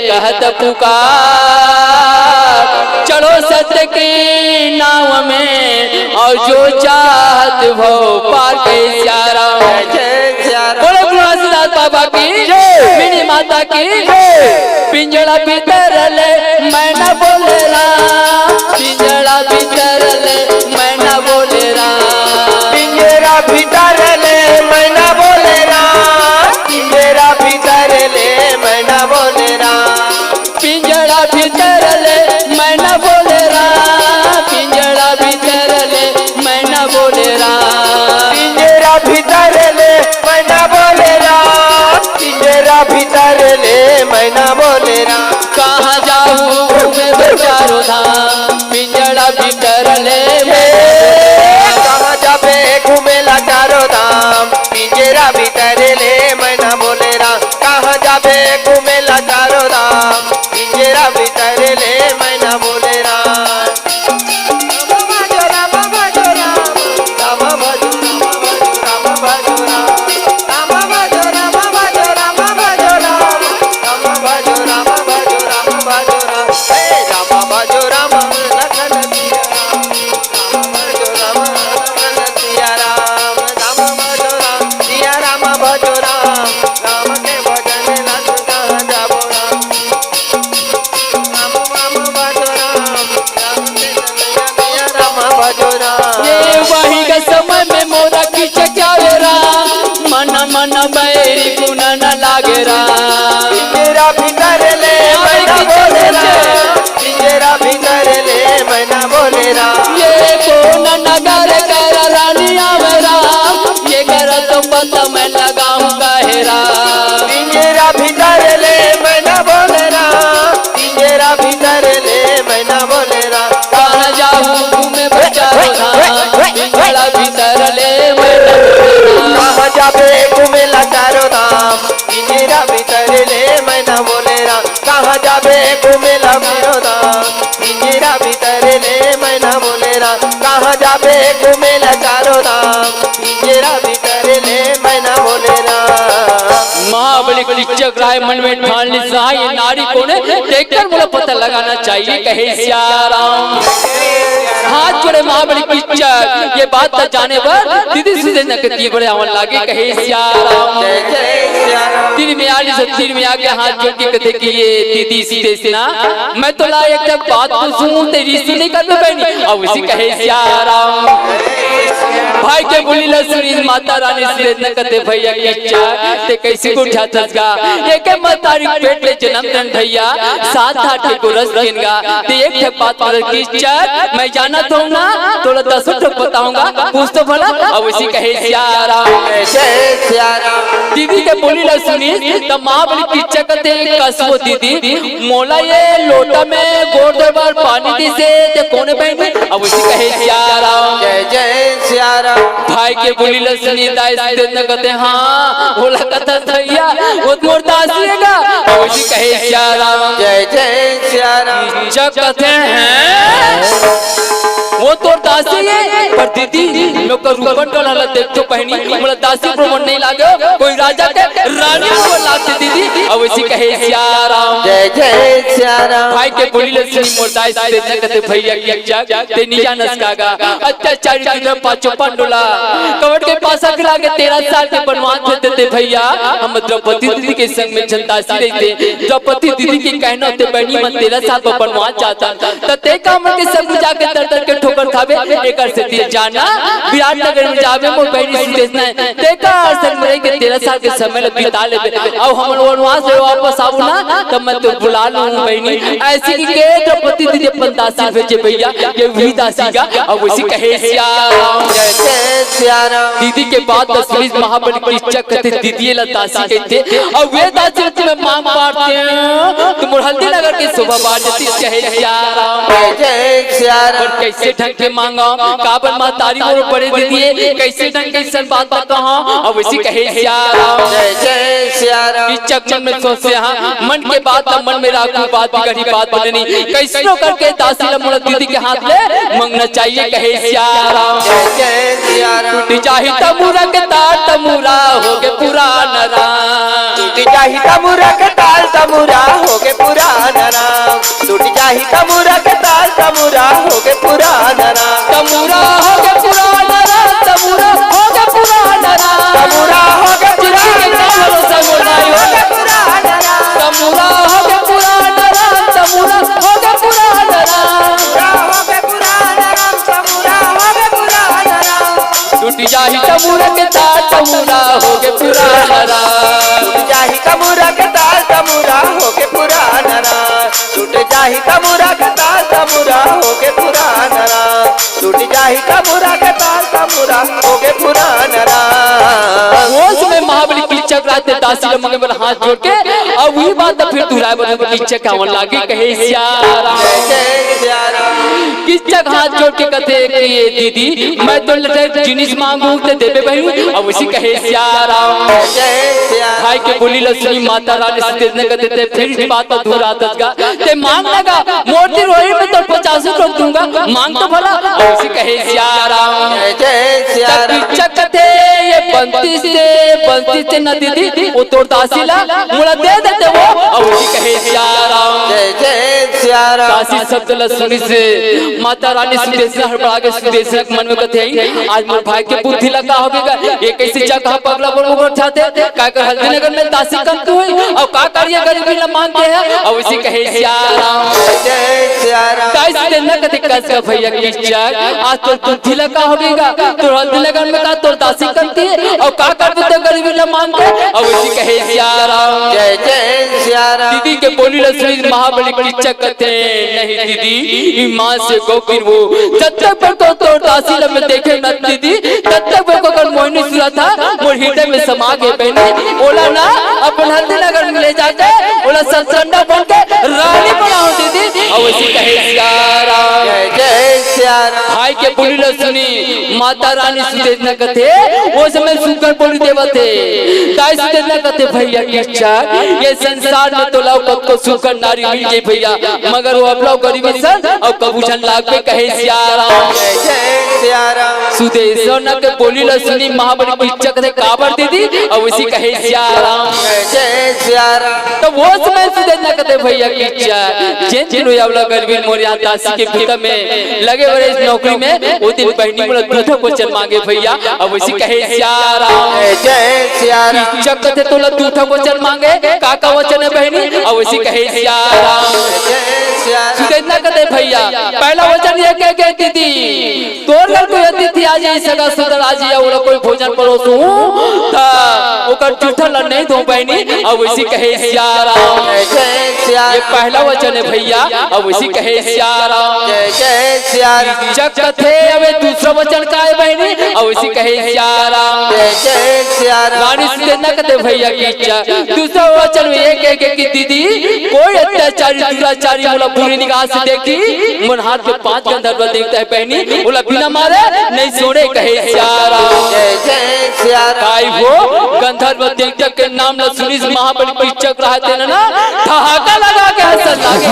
कहत पुकार चलो सत्य की नाव में और जो चाहत भो पार के सियाराम। बोले गुरु घासीदास बाबा की मेरी माता की पिंजड़ा भीतर ले मैं न बोले राम पिंजड़ा भीतर ले मैं न बोले राम पिंजरा भीतर ले मैं न बोले राम पिंजरा भीतर ले मैं न बोले राम पिंजड़ा भीतर ले मैं न बोले राम पिंजड़ा भीतर ले मैं न बोले राम पिंजरा भीतर ले मैं न बोले राम पिंजरा भीतर ले मैं न बोले राम। कहाँ जाऊँ मैं बेचारो धाम पिंजड़ा भीतर ले कहाँ जाबे घूमेला चारो धाम पिंजरा भीतर ले मैं न बोले राम कहाँ जाबे घूमेला चारो धाम पिंजरा भीतर ले मैं न बोले राम। मन बैरी गुण न लागे राम पिंजरा भीतर ले मैं न बोले राम पिंजरा भीतर ले मैं न बोले राम। ये कौन नगर कर रानिया में राम ये कर तो पता मैं लगाऊं कहे राम पिंजरा भीतर ले मैं न बोले राम पिंजरा भीतर ले मैं न बोले राम। कहाँ जाऊं घूमे बचारो धाम पिंजरा भीतर ले मैं कहाँ जाबे घूमेला चारो धाम पिंजरा भीतर ले मैं न बोले राम कहाँ जाबे घूमेला चारो धाम पिंजरा भीतर ले मैं न बोले राम कहाँ जाबे घूमेला चारो धाम पिंजरा भीतर ले मैं न बोले राम। महाबली किच्चक राय मन में ठान ली ये नारी कौन है देखकर मुझे पता लगाना चाहिए कहे सियाराम। हाथ जोड़े महाबली किच्चक ये बात तो जाने पर दीदी सीधे नकती बड़े आवन लागे कहे सियाराम। दीदी में आली सत्तीर में आके हाथ जोड़ के कहते कि ये दीदी सीधे से ना मैं तो ला एक तक बात पूछूं तेरी सुनी कर बहनी अब उसी कहे सियाराम। भाई के बोली लसुनी माता रानी सीधे न कहते भैया किच्चक ते कैसे उठा तसगा एक मतारी पेट ले जन्म दन भैया सात आठ को रस देगा ते एक ठे बात पर किच्चक मैं जाना तो ना थोड़ा 10 ठो बताऊंगा पूछ तो भला अब उसी कहे सियाराम। दीदी के बोली ला सुनी त महाबली किच्चक कहते कसबो दीदी मोला ये लोटा में गोड़ दरबार पानी दी से ते कोने बहनी अब उसी कहे सियाराम। जय जय सियाराम। भाई के बोली ला सुनी दाई से न कहते हां बोला कथा भैया वो मोर दासीगा अब उसी कहे सियाराम। जय जय सियाराम। जब कहते हैं वो तो दासी है पर दीदी लोग का रूपन डोला देख तो पहनी मतलब दासी प्रमोट नहीं लागे कोई राजा के रानी को लाते दीदी अब इसी कहे सिया राम जय जय सिया राम। भाई के बोली लक्ष्मी मोरदाई से कहते भैया की जग ते निजा नसकागा अत्याचारी तुझे पांचों पांडुला कवट के पास खिला के 13 साल के बनवास देते भैया हम द्रौपदी दीदी के संग में जनतासी रहते द्रौपदी दीदी के कहना होते बहनी मन 13 साल पर बनवास जाता तते काम के सब जाके दर के ठोकर खावे एकर से दिए जाना विराट नगर में जावे मोर बहनी सुदेश ने देखा संग में के 13 साल के समय बिता लेबे अब हम वनवास से वापस आऊ ना तब मैं तो बुला लूं बहनी ऐसी की के द्रौपदी दीदी पंदासी भेजे भैया ये वही दासी का अब उसी कहे सिया राम जय जय सिया राम। दीदी के बाद 10 महाबली की इच्छा करते दीदी दासी कहते और वे दासी तुम्हें मांग पाते हैं तुम हल्दी नगर के शोभा बार जती कहे सिया राम जय जय सिया राम। कैसे ढंग के मांगा काबन मां तारी और बड़े दीदी कैसे ढंग के सन बात कहा अब उसी कहे सिया राम जय जय सिया राम। इच्छक मन में सोचे हां मन के बात मन में राखू बात बिगड़ी बात बननी कैसे करके दासी लमुड़ दीदी के हाथ में मांगना चाहिए कहे सिया राम जय जय सिया राम। टूटी चाही तमुरा के तार तमुरा होगे पुराना राम टूटी चाही तमुरा के ताल तमुरा होगे पुराना राम। टूटी चाही तमुरा के ताल तमुरा होगे पुराना राम। तमुरा होगे पुराना राम तमुरा होगे पुराना राम तमुरा होगे पुराना राम तमुरा होगे पुराना राम तमुरा होगे पुराना राम टूटी चाही तमुरा के तार तमुरा होगे पुराना राम टूट जाही तमुरा के ताल तमुरा होगे पुराना राम। टूट जाही तमुरा के ताल तमुरा होगे पुराना राम। टूट जाही तमुरा के ताल तमुरा होगे पुराना राम। वो समय महाबली की चक्राते दासी लोग मंगे हाथ जोड़ के अब वही बात फिर दुहराए बने की चक्रावन लागे कहे सिया राम जय जय सिया राम। किस हाथ जोड़ के कहते कि ये दीदी मैं तो लटे जिनिस मांगू ते देबे बहनी अब उसी कहे सिया राम जय जय सिया राम। भाई के बोली लक्ष्मी माता रानी से ने कहते थे फिर इस बात पर दूर आतगा ते मांग लगा मोटी रोई में तो 50 रुपए दूंगा मांग तो भला अब उसी कहे सिया राम जय जय सिया राम। चकते ये बंती से न दीदी वो तोड़ दासीला मुड़ा दे देते वो अब उसी कहे सिया राम जय जय सिया राम। दासी शब्द लसुनी से माता रानी सुदेश हड़बड़ा के सुदेश मन में कहते हैं आज मोर भाई के बुद्धि लगा होगा ये कैसे जगह पगला बोल बोल उठाते का कर हल्दी नगर में दासी कम तो हुई और का करिए गरीबी न मानते हैं और उसी कहे सिया राम जय जय सिया राम। कैसे न कहते कैसे भैया की इच्छा आज तो बुद्धि लगा होगा तो हल्दी नगर में का तो दासी करती है और का करते तो गरीबी न मानते और उसी कहे सिया राम जय जय सिया राम। दीदी के बोली लक्ष्मी महाबली की इच्छा करते नहीं दीदी ईमान से गोकिन वो जब तक पर को तो दासी में देखे न दीदी तब तक पर को कर मोहिनी सुरा था मोर हृदय में समा गए बहनी बोला ना अपन हल्दी नगर में ले जाके बोला सत्संडा बन के रानी बनाओ दीदी और उसी कहे सिया राम जय जय सिया राम। भाई के बोली सुनी माता रानी सुदेश न कहते वो समय सुकर बोली देवते ताई सुदेश न कहते भैया की इच्छा ये संसार में तो लव पद को सुकर नारी मिल गई भैया मगर वो अपना गरीबी सर और कबूचन लाग पे कहे सिया राम जय जय सिया राम। सुदेश न के बोली सुनी महाबली की इच्छा कहते काबर दीदी और उसी कहे सिया राम जय जय सिया राम। तो वो समय सुदेश न कहते भैया की इच्छा जिन जिन हुआ गरीबी मोरिया दासी के भीतर में लगे बड़े इस नौकरी में वो दिन बहनी बोला दूध को चल मांगे भैया अब उसी कहे सिया राम जय जय सिया राम। इच्छा कहते तो दूध को चल मांगे काका वचन है बहनी अब उसी कहे सिया राम जय सिया राम। सुदेश न कहते भैया पहला वचन ये कह के दीदी तोर घर कोई अतिथि आ जाए सगा सुदर आ जाए वो कोई भोजन परोसू था ओकर जूठा ल नहीं दो बहनी अब उसी कहे सिया राम जय जय सिया ये राम। पहला वचन है भैया अब उसी कहे सिया राम जय जय सिया राम। चक थे अबे दूसरा वचन का है बहनी और उसी कहे सिया राम जय जय सिया राम। रानी से न कहते भैया की इच्छा दूसरा वचन में ये कह कि दीदी कोई अत्याचारी दुराचारी बोला बुरी निगाह से देखी मन हाथ में 5 गंधर्व देखता है बहनी बोला बिना मारे नहीं सोने कहे सिया राम जय जय सिया राम। काई वो गंधर्व देवता के नाम न सुनी महाबली परीक्षक रहते ना ठहाका लगा के हंसन लागे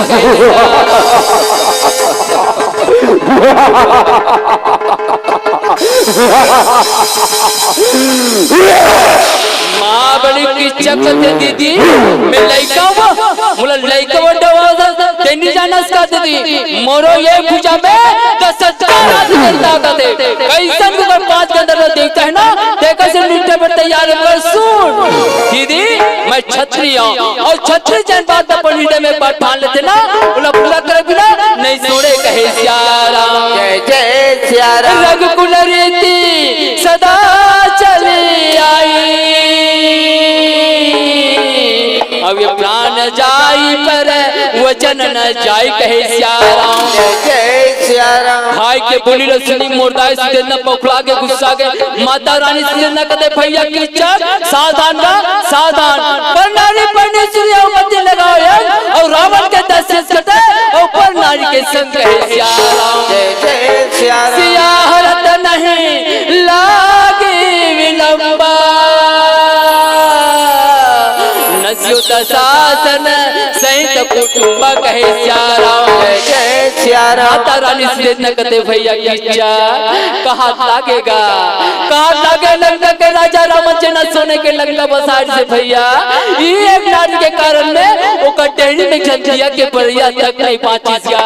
माँ बड़ी किचक दे दीदी मैं लइका हुआ मुला लइका वडवा तेनी जानस का दीदी मोरो ये पूजा में 10 रात करता कदे कैसन को 5 के अंदर देखता है ना देखा से निठे पर तैयार कर सुन दीदी मैं क्षत्रिय और क्षत्रिय जन बात अपन हिडे में बात ठान लेते ना उला पूरा करे बिना नहीं सोड़े कहे सियारा जय जय सिया राम रघुकुल रीति सदा चली आई अब ये प्राण जाई पर वचन न जाई कहे सियारा जय जय सिया राम भाई के बोली सुनी मुर्दाई से न पखला के गुस्सा के माता रानी से न कदे भैया की चक सावधान का सावधान पर नारी पढ़ने सूर्यवती लगाओ है और रावण के 10 कटे और पर नारी के संग कहे सियारा जय जय सिया राम सिया हरत नहीं लागी विलंबा नस्यो दशासन सहित कुटुंब कहे सियारा जय जय सिया राम माता रानी से न कते भैया किच्चा कहा लागेगा कहा लागे लंका के राजा रामचंद्र सोने के लंका बसार से भैया ये एक नारी के कारण में वो कटेरी में झंझिया के परिया तक नहीं पहुंची जा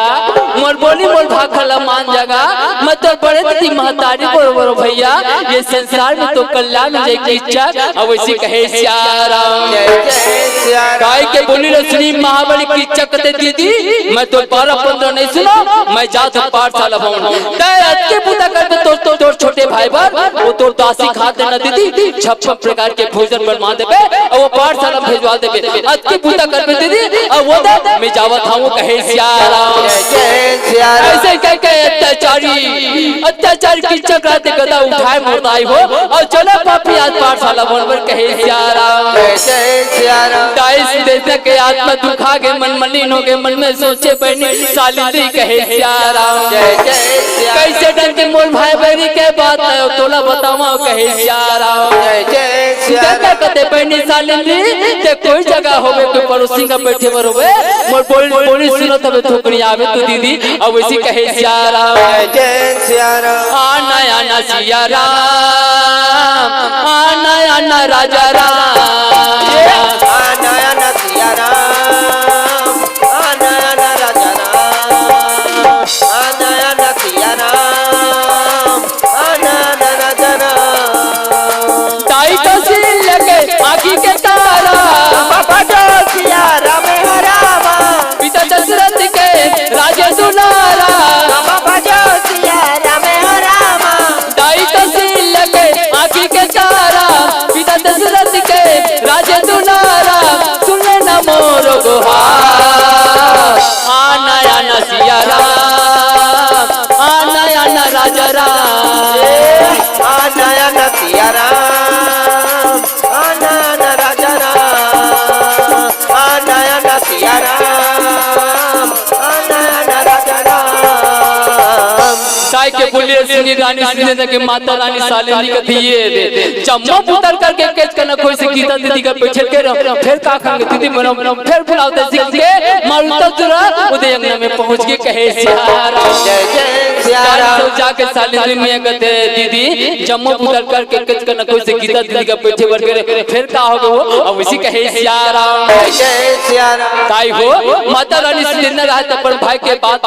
मोर बोली मोर भाखला मान जागा मैं तो बड़े थी महतारी बरोबर भैया ये संसार में तो कल्याण जय की इच्छा अब वैसे कहे सियारा जय जय सिया राम काय के बोली रसनी महाबली की इच्छा कते दीदी मैं तो 12-15 नहीं सुनो मैं जात पाठशाला भवन तय के पूजा करते तो छोटे भाई बार वो तो दासी खाते न दीदी 56 प्रकार के भोजन बनवा देबे और वो पाठशाला भेजवा देबे आज की पूजा करते दीदी और वो दे मैं जावत हूं कहे सियारा जय जय सिया राम ऐसे कह के अत्याचार की चक्राते गदा उठाए मुर्दाई हो और चलो पापी आज पाठशाला भवन पर कहे सियारा जय जय सिया राम दाइस देश के आत्मा दुखा के मन मलिन हो के मन में सोचे बनी सालिंदी कहे सियारा जय जय सिया राम कैसे डर के मोल भाई बहनी के बात है तोला बतावा कहे सियारा जय जय सिया जब राम कते बहनी सालिंदी ते कोई जगह होवे कोई पड़ोसी का बैठे बर होवे मोर बोली सुनो तबे ठोकरी आवे तो दीदी अब वैसी कहे सियारा जय जय सिया राम आना आना सियारा आना आना राजा राम नया न सिया राम नया न राजा राम नया न सिया राम नया न राजा राम ताई तो सिल लगे आखी के तारा भजो सिया राम रामा पिता दशरथ के राजा दुलारा भजो सिया राम रामा ताई तो सिल लगे आखी के तारा पिता दशरथ के राजा दुलारा सुने न मोर गुहार आना आना सिया राम आना आना राजा राम नया न सिया राम नया न राजा राम नया न सिया राम नया न राजा राम ताई के बोली सुनी रानी सुने के माता रानी सालिनी का दिए दे चम्मा पुतर करके केच करना कोई से गीता दीदी का बैठे के फिर का खांगे दीदी मनो फिर बुलाते सीख के मारुता तुरा उदय अंगना में पहुंच के कहे सियारा जय जय सिया राम तो जाके सालिनी में कहते दीदी चम्मा पुतर करके केच करना कोई से गीता दीदी का बैठे बर के फिर का होगा वो अब उसी कहे सियारा जय जय सिया राम ताई हो माता रानी से न रहा तब भाई के बात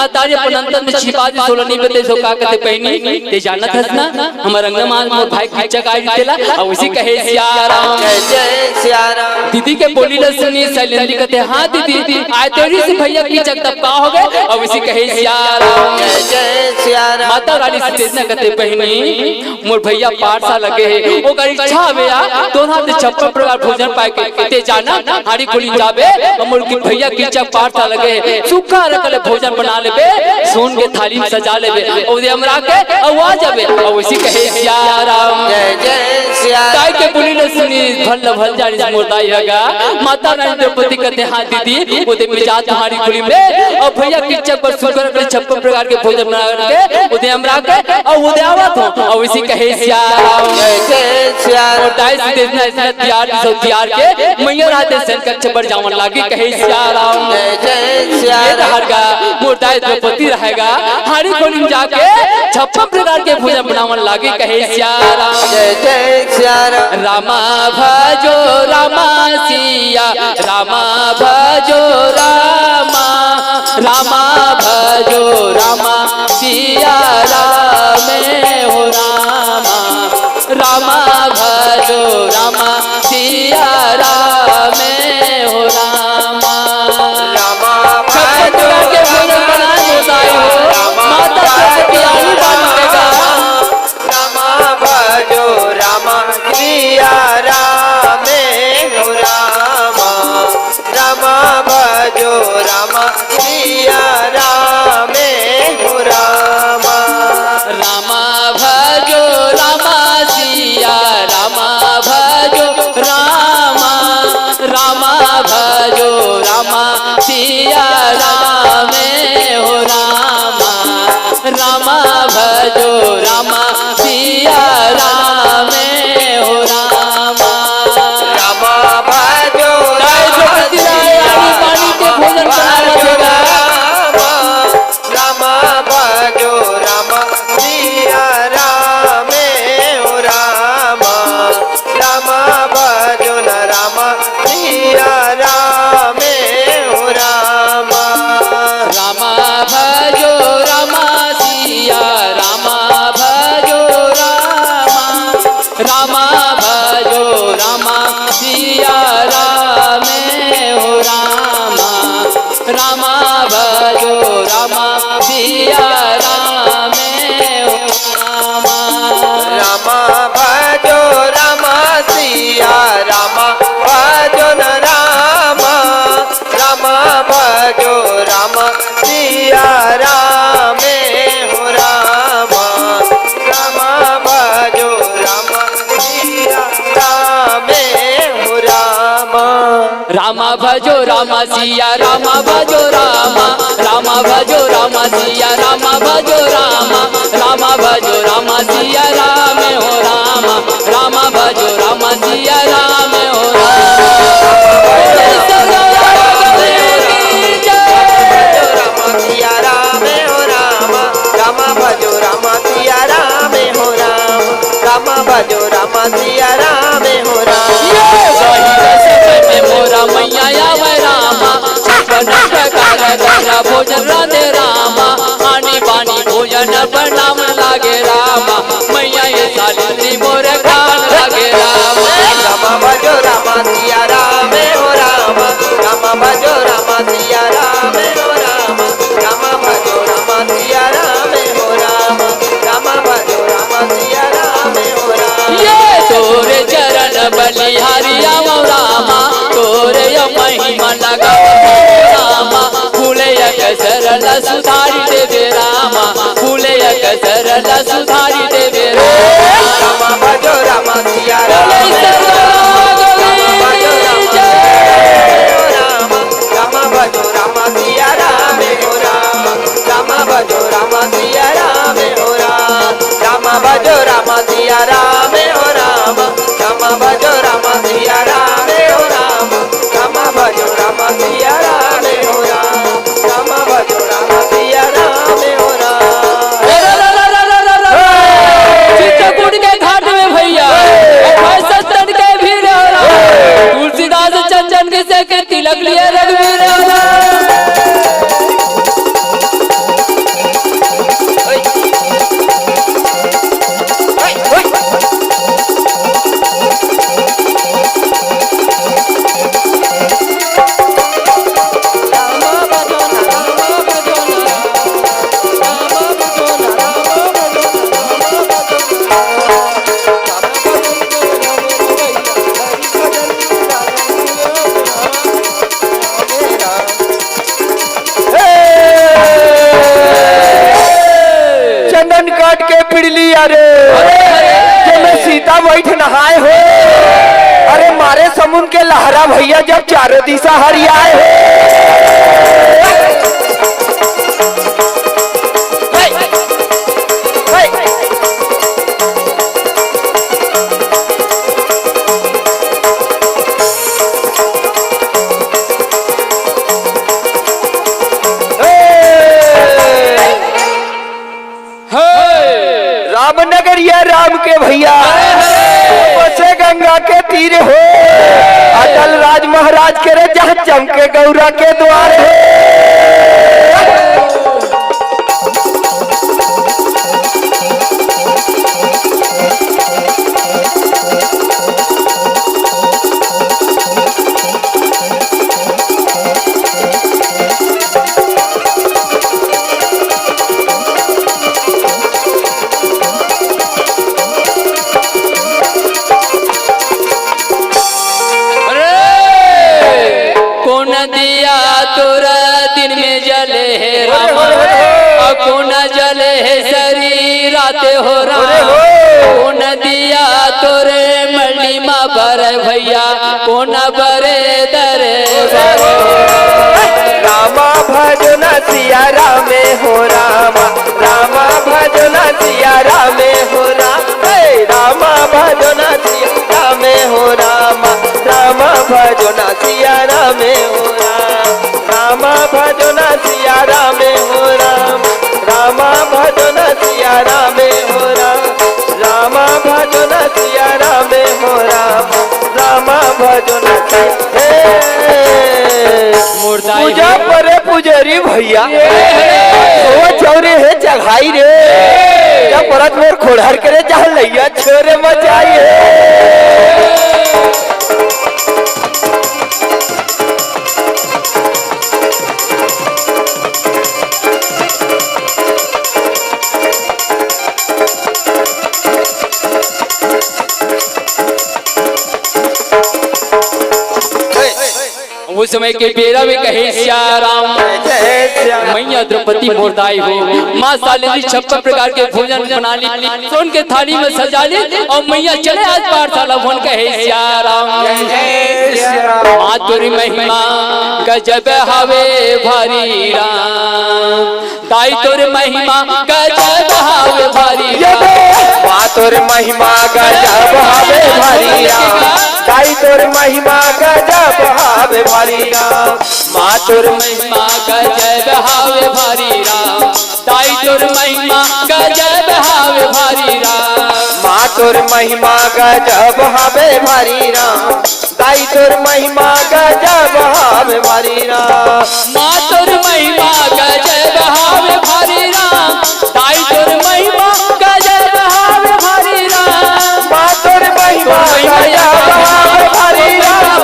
माता रे अपन अंतर में छिपा दी सोलनी बते सो का कहते बहनी ते जानत हस ना हमर अंगना मान मोर भाई की चकाई देला और उसी कहे सियारा जय जय सिया राम दीदी के बोली न सुनी सैलेंदी कहते हां दीदी आय तेरी से भैया की चक तब का हो गए और उसी कहे सियारा जय जय सिया राम माता रानी से न कहते बहनी मोर भैया पाठशाला लगे है ओ कर इच्छा होया दोनों हाथ 56 प्रकार भोजन पाए के ते जाना हाड़ी खुली जाबे और मोर की भैया की चक पाठशाला लगे सूखा रखले भोजन बना लेबे सोन के थाली में सजा लेबे और हमरा के आ जाबे और उसी कहे सियारा जय जय सिया ताई के बोली न सुनी भल जानी मोरदाई हैगा माता रानी द्रौपदी कहते हां दीदी ओदे में जा तुम्हारी खुली में और भैया किचन पर सुकर कर 56 प्रकार के भोजन बना के उदय हमरा के और उदयावत हो और इसी कहे श्याम जय श्याम और दाई से इतना इतना त्यार के मैया राते सन का छबर जावन लागी कहे श्याम जय श्याम ये रहगा मोरदाई द्रौपदी रहेगा हरी खोली में जाके 56 प्रकार के भोजन बनावन लागी कहे श्याम जय श्याम रामा भजो रामा सिया रामा भजो रामा रामा भजो रामा सिया रामे हो रामा रामा भजो रामा सिया रामे हो रामा रामा छप्पन प्रकार के भोजन बनाए मोदाई हो माता सरस्वती आई बांटेगा रामा भजो रामा सिया रामे हो रामा रामा भजो रामा सिया रामे हो रामा रामा भजो रामा सिया रामा भजो रामा रामा भजो रामा सिया रामे हो रामा रामा भजो रामा सिया रामे हो रामा रामा भजो दाई द्रौपदी रानी पानी के भोजन बनावा देगा रामा भजो रामा सिया रामे हो रामा रामा भजो न रामा सिया रामे हो रामा रामा भजो रामा सिया रामा भजो रामा रामा भजो रामा सिया रामे हो रामा रामा भजो रामा सिया रामे हो रामा रामा भजो रामा सिया रामा भजो न रामा रामा भजो रामा सिया रामे हो रामा रामा भजो रामा सिया रामे हो रामा रामा भजो रामा सिया रामा भजो रामा रामा भजो रामा सिया रामा भजो रामा रामा भजो रामा सिया रामे हो रामा रामा भजो रामा सिया रामे हो रामा सिया रामे हो रामा रामा भजो रामा सिया रामे हो रामा रामा भजो रामा सिया रामे हो रामा मोरा मैया आवे रामा छप्पन प्रकार का भोजन राधे रामा आनी बानी भोजन बनाम लागे रामा मैया ये साली मोरे खान लागे रामा रामा भजो रामा सिया रामे हो रामा रामा भजो रामा सिया रामे हो रामा रामा भजो रामा सिया रामे हो रामा रामा भजो रामा सिया रामे हो रामा ये तोरे चरण बलिहारिया रामा तोरे महिमा लगा रामा फूले सरल सुधारी देवे रामा फूले सरल सुधारी देवे रामा भजो रामा सिया रामे रामा भजो रामा सिया रामे हो रामा रामा भजो रामा सिया रामे हो रामा रामा भजो रामा सिया रामे हो रामा रामा भजो रामा सिया रामे हो रामा रामा भजो रामा सिया रामे हो रामा रामा भजो रामा सिया रामे हो रामा चित्रकूट के घाट में भैया सत्तन के भी तुलसीदास चंदन के से के तिलक लिए रघुवीर सीता बैठ नहाए हो। अरे मारे समुद्र के लहरा भैया जब चारों दिशा हरियाए हो। सिया राम के भैया बसे गंगा के तीर हो अटल राज महाराज के रे जहाँ चमके गौरा के द्वार है। दिया तोरा दिन में जले है राम कौन जले है शरीर आते हो राम कौन दिया तोरे मल्ली माँ बर भैया कौन बरे दरे रामा भजन सिया रामे हो रामा रामा भजन सिया रामे हो रामा भजन सिया रामे हो रामा रामा भजन सिया रामे हो रामा भजन सिया रामे हो रामा भजन सिया रामे हो रामा भजन सिया रामे हो रामा भजन पूजा परे पुजारी भैया वो चौरे है जघाई रे जब परत मोर खोड़हर करे जहाँ लैया छोरे मचाइए। उस समय के बेरा में कहे श्याराम मैया द्रौपदी मोरदाई हो माँ सालिनी 56 प्रकार के भोजन बना ली सोन के थाली में सजा ली और मैया चले आज पाठशाला भवन कहे श्याराम माँ तुरी महिमा गजब हवे भारी राम ताई तुर महिमा गजब हवे भारी माँ तुर महिमा गजब हवे भारी राम ताई तुर महिमा गजब हवे भारी राम माँ तुर महिमा गजब हवे भारी राम ताई तुर महिमा गजब हवे भारी राम माँ तुर महिमा गजब हवे भारी राम ताई तुर महिमा गजब हवे भारी राम माँ तुर महिमा गजब हवे भारी राम ताई तुर महिमा गजब हवे भारी राम माँ तुर महिमा गजब हवे भारी राम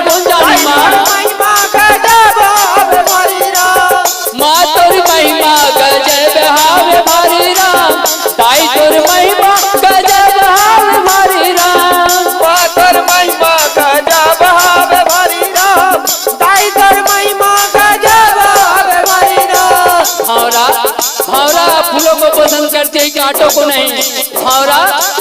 माँ तुर महिमा गजब हवे भारी राम ताई तुर महिमा गजब हवे भारी राम माँ तुर महिमा गजब हवे भारी राम ताई तुर महिमा गजब हवे भारी राम। भावरा भावरा फूलों को पसंद करते हैं कांटों को नहीं भावरा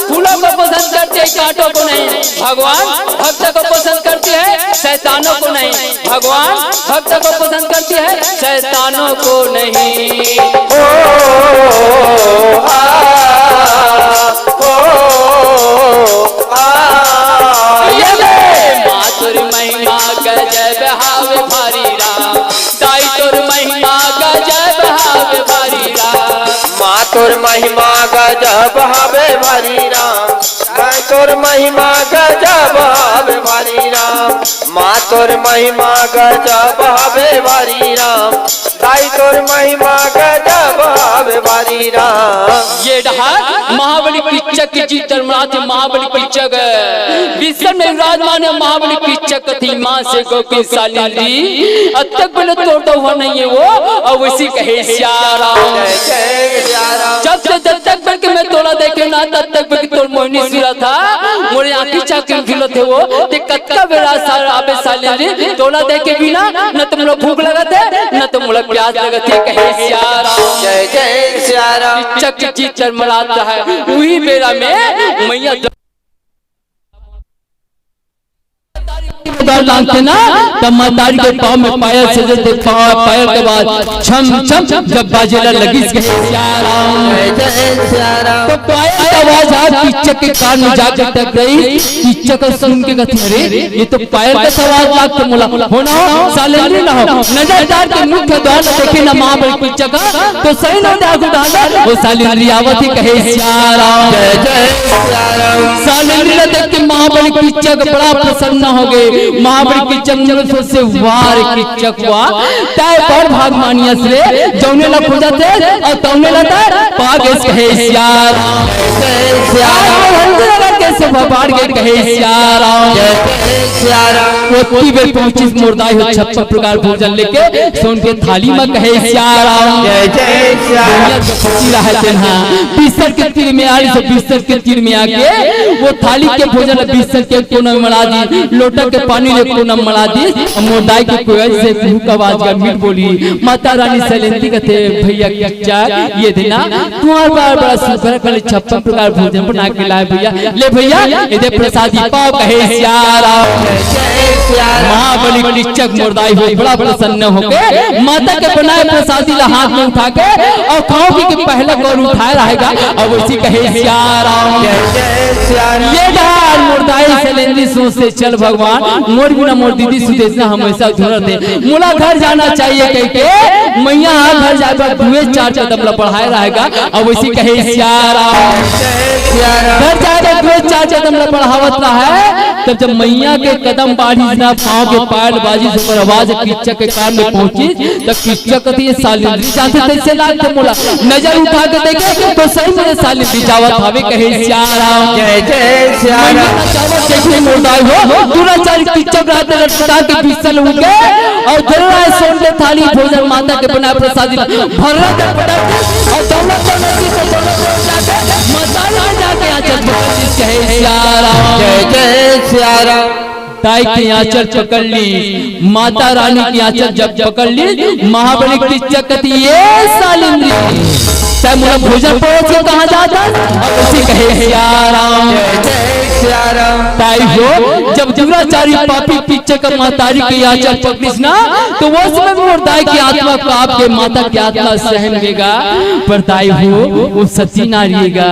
फूलों को पसंद करते हैं कांटों को नहीं भगवान भक्त को पसंद करते हैं शैतानों को नहीं भगवान भक्त को पसंद करते हैं शैतानों को नहीं। मातुर महिमा गजब हवे भारी राम ताई तुर महिमा गजब हवे भारी राम माँ तुर महिमा गजब हवे भारी राम ताई तुर महिमा गजब हवे भारी राम माँ तुर महिमा गजब हवे भारी राम ताई तुर महिमा गजब हवे भारी राम। ये रहा महाबली पिच्चक की जीत धर्मनाथ महाबली पिच्चक विश्व में विराजमान महाबली पिच्चक थी माँ से गोपी साली अब तक मैंने तोड़ता हुआ नहीं है वो और उसी कहे श्याराम जब तक बल्कि मैं तोड़ा देखे ना तब तक बल्कि तोड़ मोहिनी सिरा था मोरे आंखी चाके फिलो थे वो ते कत्ता बेरा सारा आबे साले तोड़ा देखे बिना न तुम लोग भूख लगते न तुम लोग प्यास लगते कहे श्याराम जय जय श्याराम पिच्चक की जीत धर्मनाथ है वही बेरा में मैया दौड़ लांगते ना तब मतारी के पाँव में पायल से जैसे पायल के बाद छम छम जब बाजेला लगी तो पायल की आवाज आ पिच्चक के कान में जाकर टकराई। पिच्चक को सुन के कहती अरे ये तो पायल का आवाज लागते मोला हो ना हो सालेंद्री ना हो नजरदार के मुख के द्वार देखे ना महाबली पिच्चक तो सही ना दाग उठाना वो सालेंद्री आवती कहे सियाराम जय जय सियाराम। सालेंद्री ने देख के महाबली पिच्चक बड़ा प्रसन्न हो गए। महाबली पिच्चक से वार पिच्चक हुआ ताय पर भाग मानियस रे जौने ला पूजा थे और तौने ला पागे कहे सियाराम जय सियाराम कैसे भबाड़ के कहे सियाराम जय सियाराम। ओती बेर पहुंची मुर्दाई हो 56 प्रकार भोजन लेके सोन के थाली में कहे सियाराम जय जय सियाराम। पति रहते ना बिस्तर के तीर में आई तो बिस्तर के तीर में आके वो थाली के भोजन बिस्तर के कोना में मड़ा दी लोटा के पानी ले कोना में मड़ा दी मुर्दाई के कोयल से भूख आवाज का मीठ बोली माता रानी सैलेंद्री कहते भैया क्या ये देना तुम्हारा बड़ा सुखर कल 56 प्रकार भोजन बना के लाए भैया ले भैया ये प्रसादी पाओ कहे सियाराम महाबली पिच्चक मुर्दाई हो बड़ा प्रसन्न होके माता के बनाए प्रसादी ला हाथ में उठा के और खाओ कि पहले कौन उठाए रहेगा और उसी कहे सियाराम ये डाल मुर्दाई सैलेंद्री सोचते चल भगवान मोर बिना मोर दीदी सुदेशना हमेशा झुरर दे मुला घर जाना चाहिए कह के मैया घर जाकर दुए चार कदम पढ़ाए रहेगा और उसी कहे सियाराम घर जाकर दुए चार कदम पढ़ावत रहा है। तब जब मैया के कदम बाढ़ी ना पाँव के पायल बाजी से आवाज पिच्चक के कान में पहुंची तब पिच्चक कहती सालेंद्री जानते कैसे लागते मोला नजर उठा के देखे तो सही में सालेंद्री जावत भावे कहे सियाराम जय जय सियाराम। देखिए मुर्दाई हो दुराचारी पिच्चक रात लटका के बिस्तर उठ गए और जरा सोन के थाली भोजन माता के बना प्रसादी भरला के पटक और दौलत मसाला जाके आचर कहे सियाराम जय जय सियाराम। ताई की आंचल पकड़ ली माता रानी की आंचल जब पकड़ ली महाबली पिच्चक कहती ये सालेंद्री चाहे मुझे भोजन पड़ोसी कहाँ जाता और उसी कहे सियाराम ताई हो जब दुराचारी पापी पिच्चक महतारी की आंचल पकड़िस ना तो वो समय मुर्दाई की आत्मा को आपके माता की आत्मा सहन लेगा पर ताई हो वो सच्ची नारिएगा।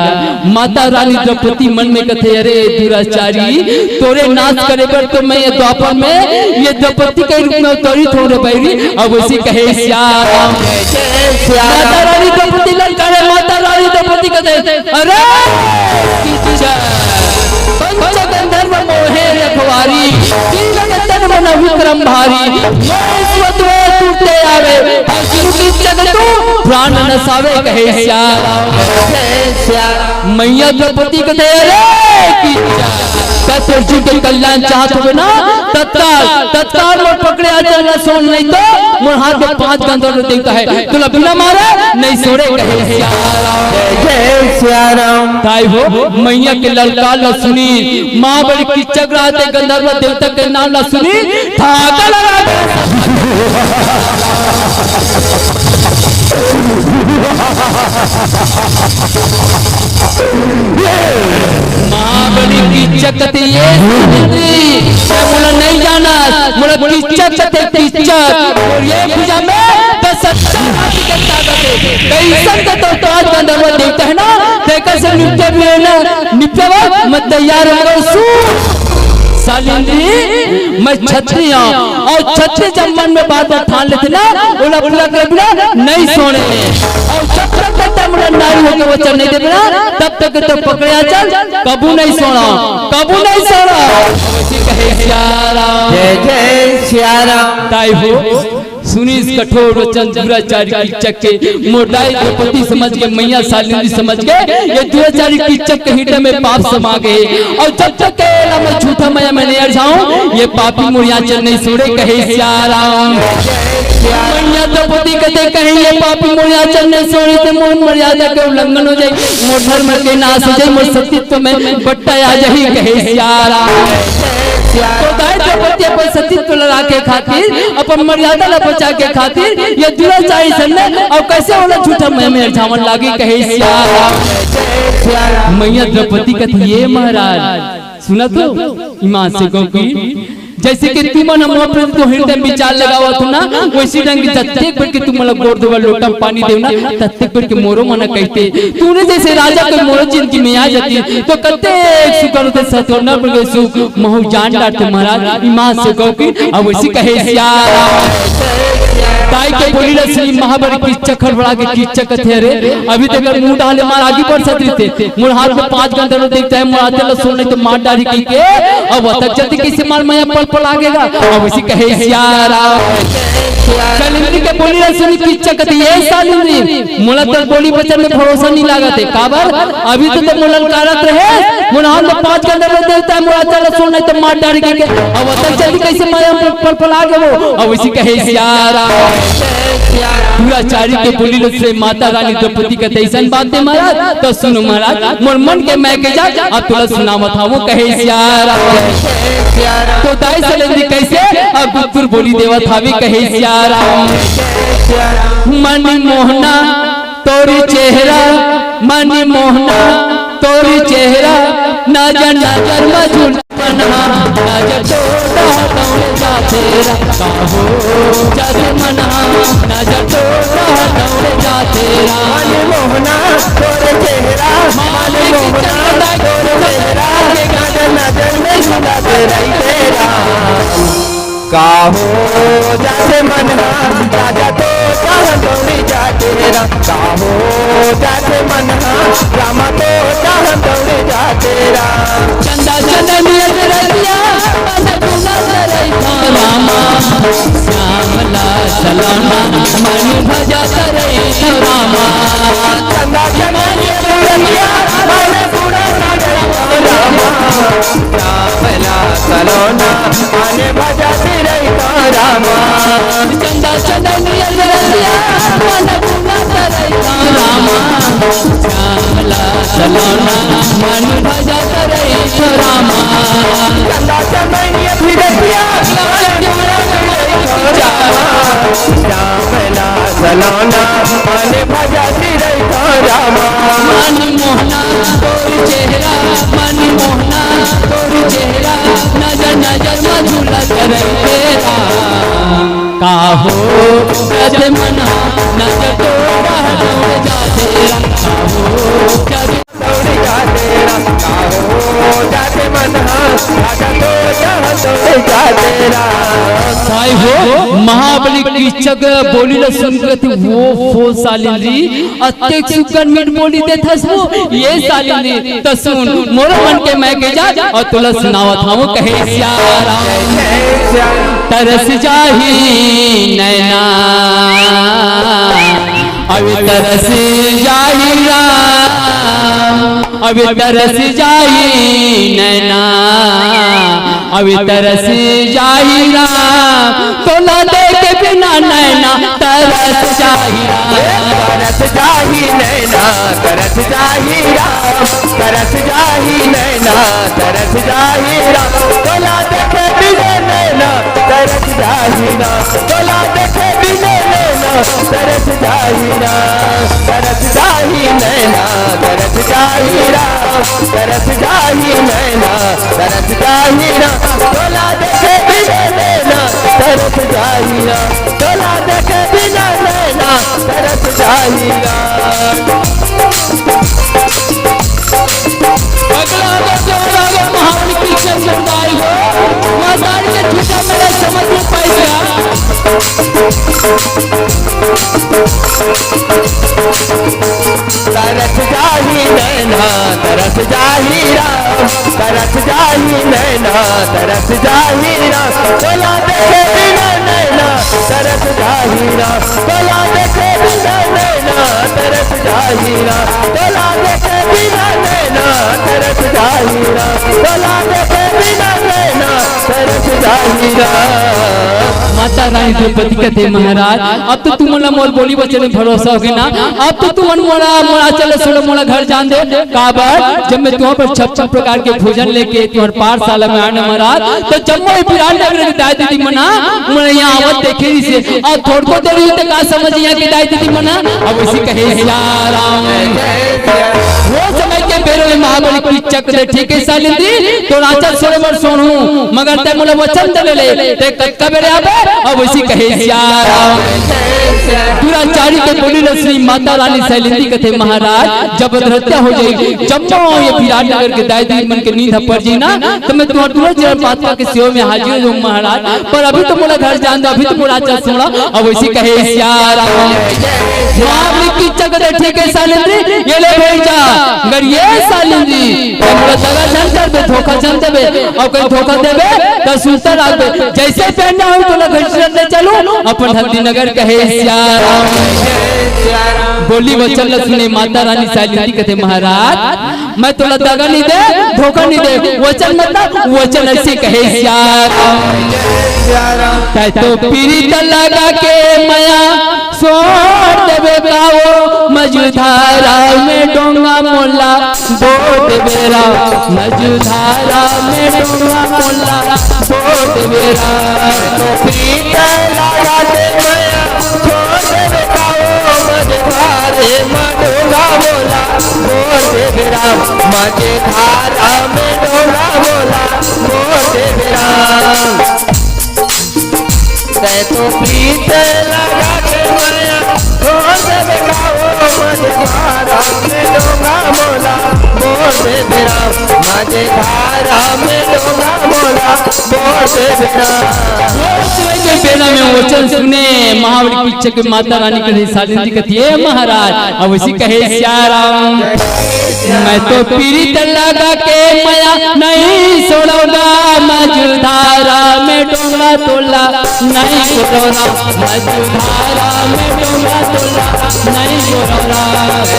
माता रानी द्रौपदी मन में कहते अरे दुराचारी तोरे नाच करे पर तो मैं ये द्वापर में ये द्रौपदी के रूप में अवतरित हो रहे बैरी अब उसी कहे सियाराम माता रानी द्रौपदी ललकारे माता रानी द्रौपदी कहते अरे पंचगंधर्व मोहे रखवारी तन मन विक्रम भारी टूटे आवे प्राण नसावे कहे सियाराम। मैया द्रौपदी कहते अरे के कल्याण चाहत हो ना तत्काल में पकड़े आचल न सोन नहीं तो मोर हाथ में 5 गंधर्व देता है तुला बिना मारे नहीं सोरे कहे सियाराम। ताई हो मैया के ललकार न सुनी महाबली पिच्चक राते गंधर्व देवता के नाम न सुनी धागा लगा महाबली पिच्चक ये मुला नहीं जाना मुला पिच्चक और ये पूजा में तो सच्चा हाथी के ताकत है कैसन का तो आज गंधर्व देवता है ना देखा से नित्य भी है ना नित्य मत तैयार हो सालेंद्री मैं क्षत्रिय और क्षत्रिय जब मन में बात ठान लेते ना बोला पूरा कर बिना नहीं सोने और चक्र करता मुझे नारी होकर वचन नहीं दे बिना तब तक तो पकड़े चल कबू नहीं सोना कहे सियाराम जय जय सियाराम। ताई हो सुनी इस कठोर वचन दुराचारी पिच्चक के मुर्दाई द्रौपदी समझ के मैया सालेंद्री समझ के ये दुराचारी पिच्चक के हृदय में पाप समा गए और जब तक के मैं झूठा मैं नहीं अड़ जाऊं ये पापी मुर्याचल नहीं छोड़े कहे सियाराम। मैया द्रौपदी कहते कहे ये पापी मुर्याचल नहीं छोड़े तो मोर मर्यादा के उल्लंघन हो जाए मोर धर्म के नाश हो जाए मोर सतीत्व में बट्टा आ जाही कहे सियाराम। द्रौपदी अपन सतीत्व लगा के खातिर अपन मर्यादा ला बचा के खातिर ये दुराचारी सन्ने और कैसे वाला झूठा में झामन लागे कहे सियाराम। मैया द्रौपदी कहती ये महाराज सुना तो ईमान से कहूं कि जैसे कि तुम न मोर पर तो हृदय विचार लगावत हो ना, वैसे ढंग जत्ते पर के तुम मला गोर देवा लोटा पानी देव ना, तत्ते पर के मोरो मना कहते। तूने जैसे राजा को मोरो जिंदगी में आ जाती तो कते सुकर होते सतोना पर के सुख महु जान डाटे महाराज ईमान से कहो कि अब वैसे कहे सिया ताई के बोली रसली महाभारत की चक्कर बड़ा के की चक्कर थे रे। अभी तक अगर मुंह डाले मार आगे बढ़ सकते थे, मुंह हाथ में 5 घंटे रो देखता है मुंह आते लो सोने तो मार डाली की के अब तक जल्दी कैसे मार मैं पल पल आगेगा अब इसी कहे सियारा सालिंद्री के बोली रसली की चक्कर ये सालिंद्री मुला तक बोली बचन में भरोसा नहीं लागत है काबर अभी तो मुलन कारत रहे मुंह हाथ में 5 घंटे रो देखता है मुंह आते लो सोने तो मार डाली की के अब तक जल्दी कैसे मैं पल पल आगे वो अब इसी कहे सियारा दुराचारी के बोली से माता रानी द्रौपदी के तैसन बात है महाराज तो सुनो महाराज मोर मन के मैं के जा अब तुला सुनावत हूं कहे सियारा तो दाई सलेंदी कैसे अब गुप्तुर बोली देवत हावी कहे सियारा मन मोहना तोरी चेहरा मन मोहना तोरी चेहरा नजर नजर मजुल मना नजर तोड़ा दौड़े जा तेरा काहो जग मना नजर तोड़ा दौड़े जा तेरा मन मोहना तोरे चेहरा मन मोहना तोरे चेहरा नजर नजर में झूला तेरा काहो जाते मना राजा तो चाह दौड़ी जा तेरा काहो जाते मना रामा तो चाह दौड़ी जा तेरा चंदा चंदा नियत रतिया बदकुना करैता रामा श्यामला सलामा मन भजा करैता रामा चंदा चंदा नियत रतिया बदकुना करैता रामा श्यामला सलोना मन भजा करैता रामा चंदा चंदा नियत रतिया बदकुना करैता रामा श्यामला सलामा मन भजा करैता रामा चंदा चंदा नियत रतिया श्यामला सलोना मन भजा करैता रामा मन मोहना तोरी चेहरा मन मोहना तोरी चेहरा नजर नजर मधुला करे तेरा काहो जग मना नजर तोड़ा दौड़ जा तेरा काहो जग दौड़ जा तेरा काहो जाते मना राजा तो चाह दौड़ जा तेरा साई हो महाबली की चग बोली ल सुनकर थी वो फो सालिंदी अत्ते सुकर मिट बोली दे थसो ये सालिंदी तो सुन मोर मन के मैं के जा और तुला सुनावत हूं कहे सियारा तरस जाही नैना अभी तरस जाही राम अभी तरस जाही नैना अभी तरस जाही राम तोला देखे बिना नैना तरस जाही राम तरस जाही नैना तरस जाही राम तरस जाही नैना तरस जाही राम तोला देखे बिना नैना तरस जाही राम तोला देखे बिना नैना तरस जाही राम तरस जाही नैना तरस जाही राम तरस जाही नैना तरस जाही राम तोला देखे बिना नैना तरस जाही राम तोला देखे बिना नैना तरस जाही राम अगला अगर महाबली की समुदाय हो मदार के ठुका मेरा समझ में पाएगा तरस जाही नैना तरस जाही राम तरस जाही नैना तरस जाही राम तोला देखे बिना नैना तरस जाही राम तोला देखे बिना नैना तरस जाही राम तोला देखे बिना नैना तरस जाही राम तोला देखे बिना नैना तरस जाही राम माता रानी द्रौपदी कहते महाराज अब तो तुम मोल बोली बचन में भरोसा होगी ना अब तो तुम मोला चले छोड़ो मोला घर जान दे काबर जब मैं तुम पर 56 प्रकार के भोजन लेके तुम्हारे पाठशाला में आने महाराज तो जब मैं बिरान नगर दाई दीदी मना मोला यहाँ आवत देखे से और थोड़ को देर हुई तो का समझ यहाँ की दाई दीदी मना अब उसी कहे राम वो समय के बेरो महाबली की चक्र ठीक है सालिंदी तो राजा सोरे बर सोनू मगर ते मोला वचन दे ले ते कत्का बेरे आबे अब वैसी कहे सियाराम दुराचारी के बोली श्री माता रानी शैलेंद्री कथे महाराज जब हत्या हो जाए जब ये विराट नगर के दाई मन के नींद पड़ जाए ना तो मैं तुम्हारा तुरंत जन्म पात्रा के सेवा में हाजिर हूँ महाराज पर अभी तो मोला घर जान दो अभी तो मोला चल सुना अब वैसी कहे सियाराम की चक्कर ठीक है शैलेंद्री ये ले भेजा अगर ये शैलेंद्री मोला दगा जन कर दे धोखा जन देबे और कोई धोखा देबे तो सुनता रखबे जैसे पहनना हो तो घर ले चलो अपन हल्दी नगर कहे सियाराम बोली वचन सुने माता रानी शैलेंद्री कहते महाराज मैं तो दगा नहीं दे धोखा नहीं दे वचन मतलब वचन ऐसे कहे सियाराम तो पीड़ित लगा के माया छोड़ देवे गाओ मझधारा में डोंगा मोला बोट बेरा मझधारा में डोंगा मोला बोट बेरा पीड़ित लगा के माया छोड़ देवे गाओ मझधारे में डोंगा मोला बोट बेरा मझधारा में डोंगा मोला बोट बेरा तो प्रीत लगा के माया छोड़ देवे गाओ मझधारा में डोंगा मोला बोट बेरा मझधारा में डोंगा मोला बोट बेरा में वचन सुने महाबली की चक माता रानी कहे शैलेंद्री कहती है महाराज अब उसी कहे सियाराम मैं तो पीड़ित लगा के माया नहीं छोड़ूंगा मझधारा में डोंगा तोला नहीं छोड़ूंगा मझधारा में डोंगा तोला नहीं छोड़ूंगा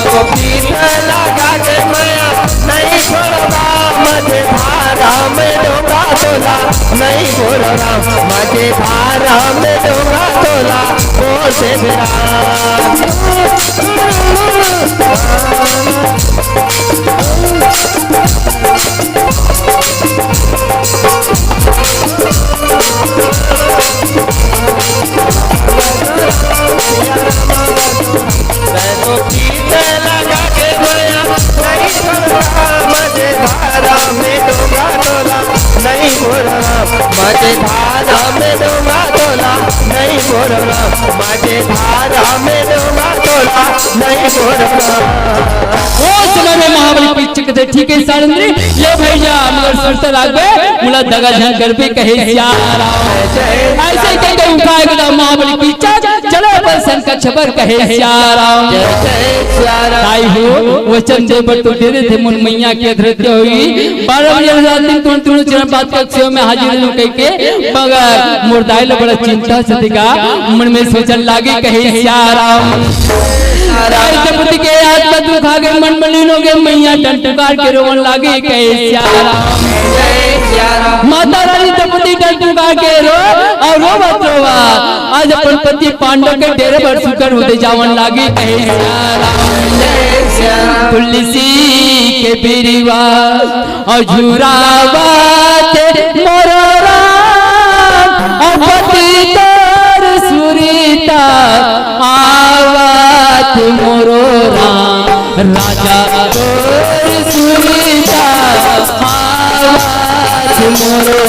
तो पीड़ित लगा के माया नहीं छोड़ूंगा मझधारा में डोंगा तोला नहीं छोड़ूंगा मझधारा में डोंगा तोला बोट तो पीड़ित लगा के माया नहीं छोड़ूंगा मझधारा में डोंगा तोला नहीं छोड़ूंगा मझधारा में डोंगा तोला नहीं छोड़ूंगा मझधारा में डोंगा तोला नहीं छोड़ूंगा वो समय में महाबली पीछे कहते ठीक है शैलेंद्री ये भैया मगर सुनते लागबे मुला दगा झन कर पे कहे सियाराम ऐसे कह के उठाएगा महाबली पीछे चलो अपन संकट छबर कहे सियाराम ताई हो वचन दे पर तो दे थे मन मैया की धृत्य होगी 12 बजे रात दिन तुण चरण बात का सेवा में हाजिर हो कह के मगर मुर्दाइल बड़ा चिंता से दिखा मन में सोचन लागे कहे सियाराम जपति के याद में दुख आ गए मन मलिन हो गए मैया टंटकार के रोवन लागे कहे सियाराम माता रानी जपति टंटकार के रो और रो मत रोवा आज अपन पति पांडव के डेरे पर सुकर होते जावन लागे कहे सियाराम तुलसी के बिरवा और झुरावत मोरा और पति तोर सुरीता आवत मोरो राजा तोर सुरीता आवत मोरो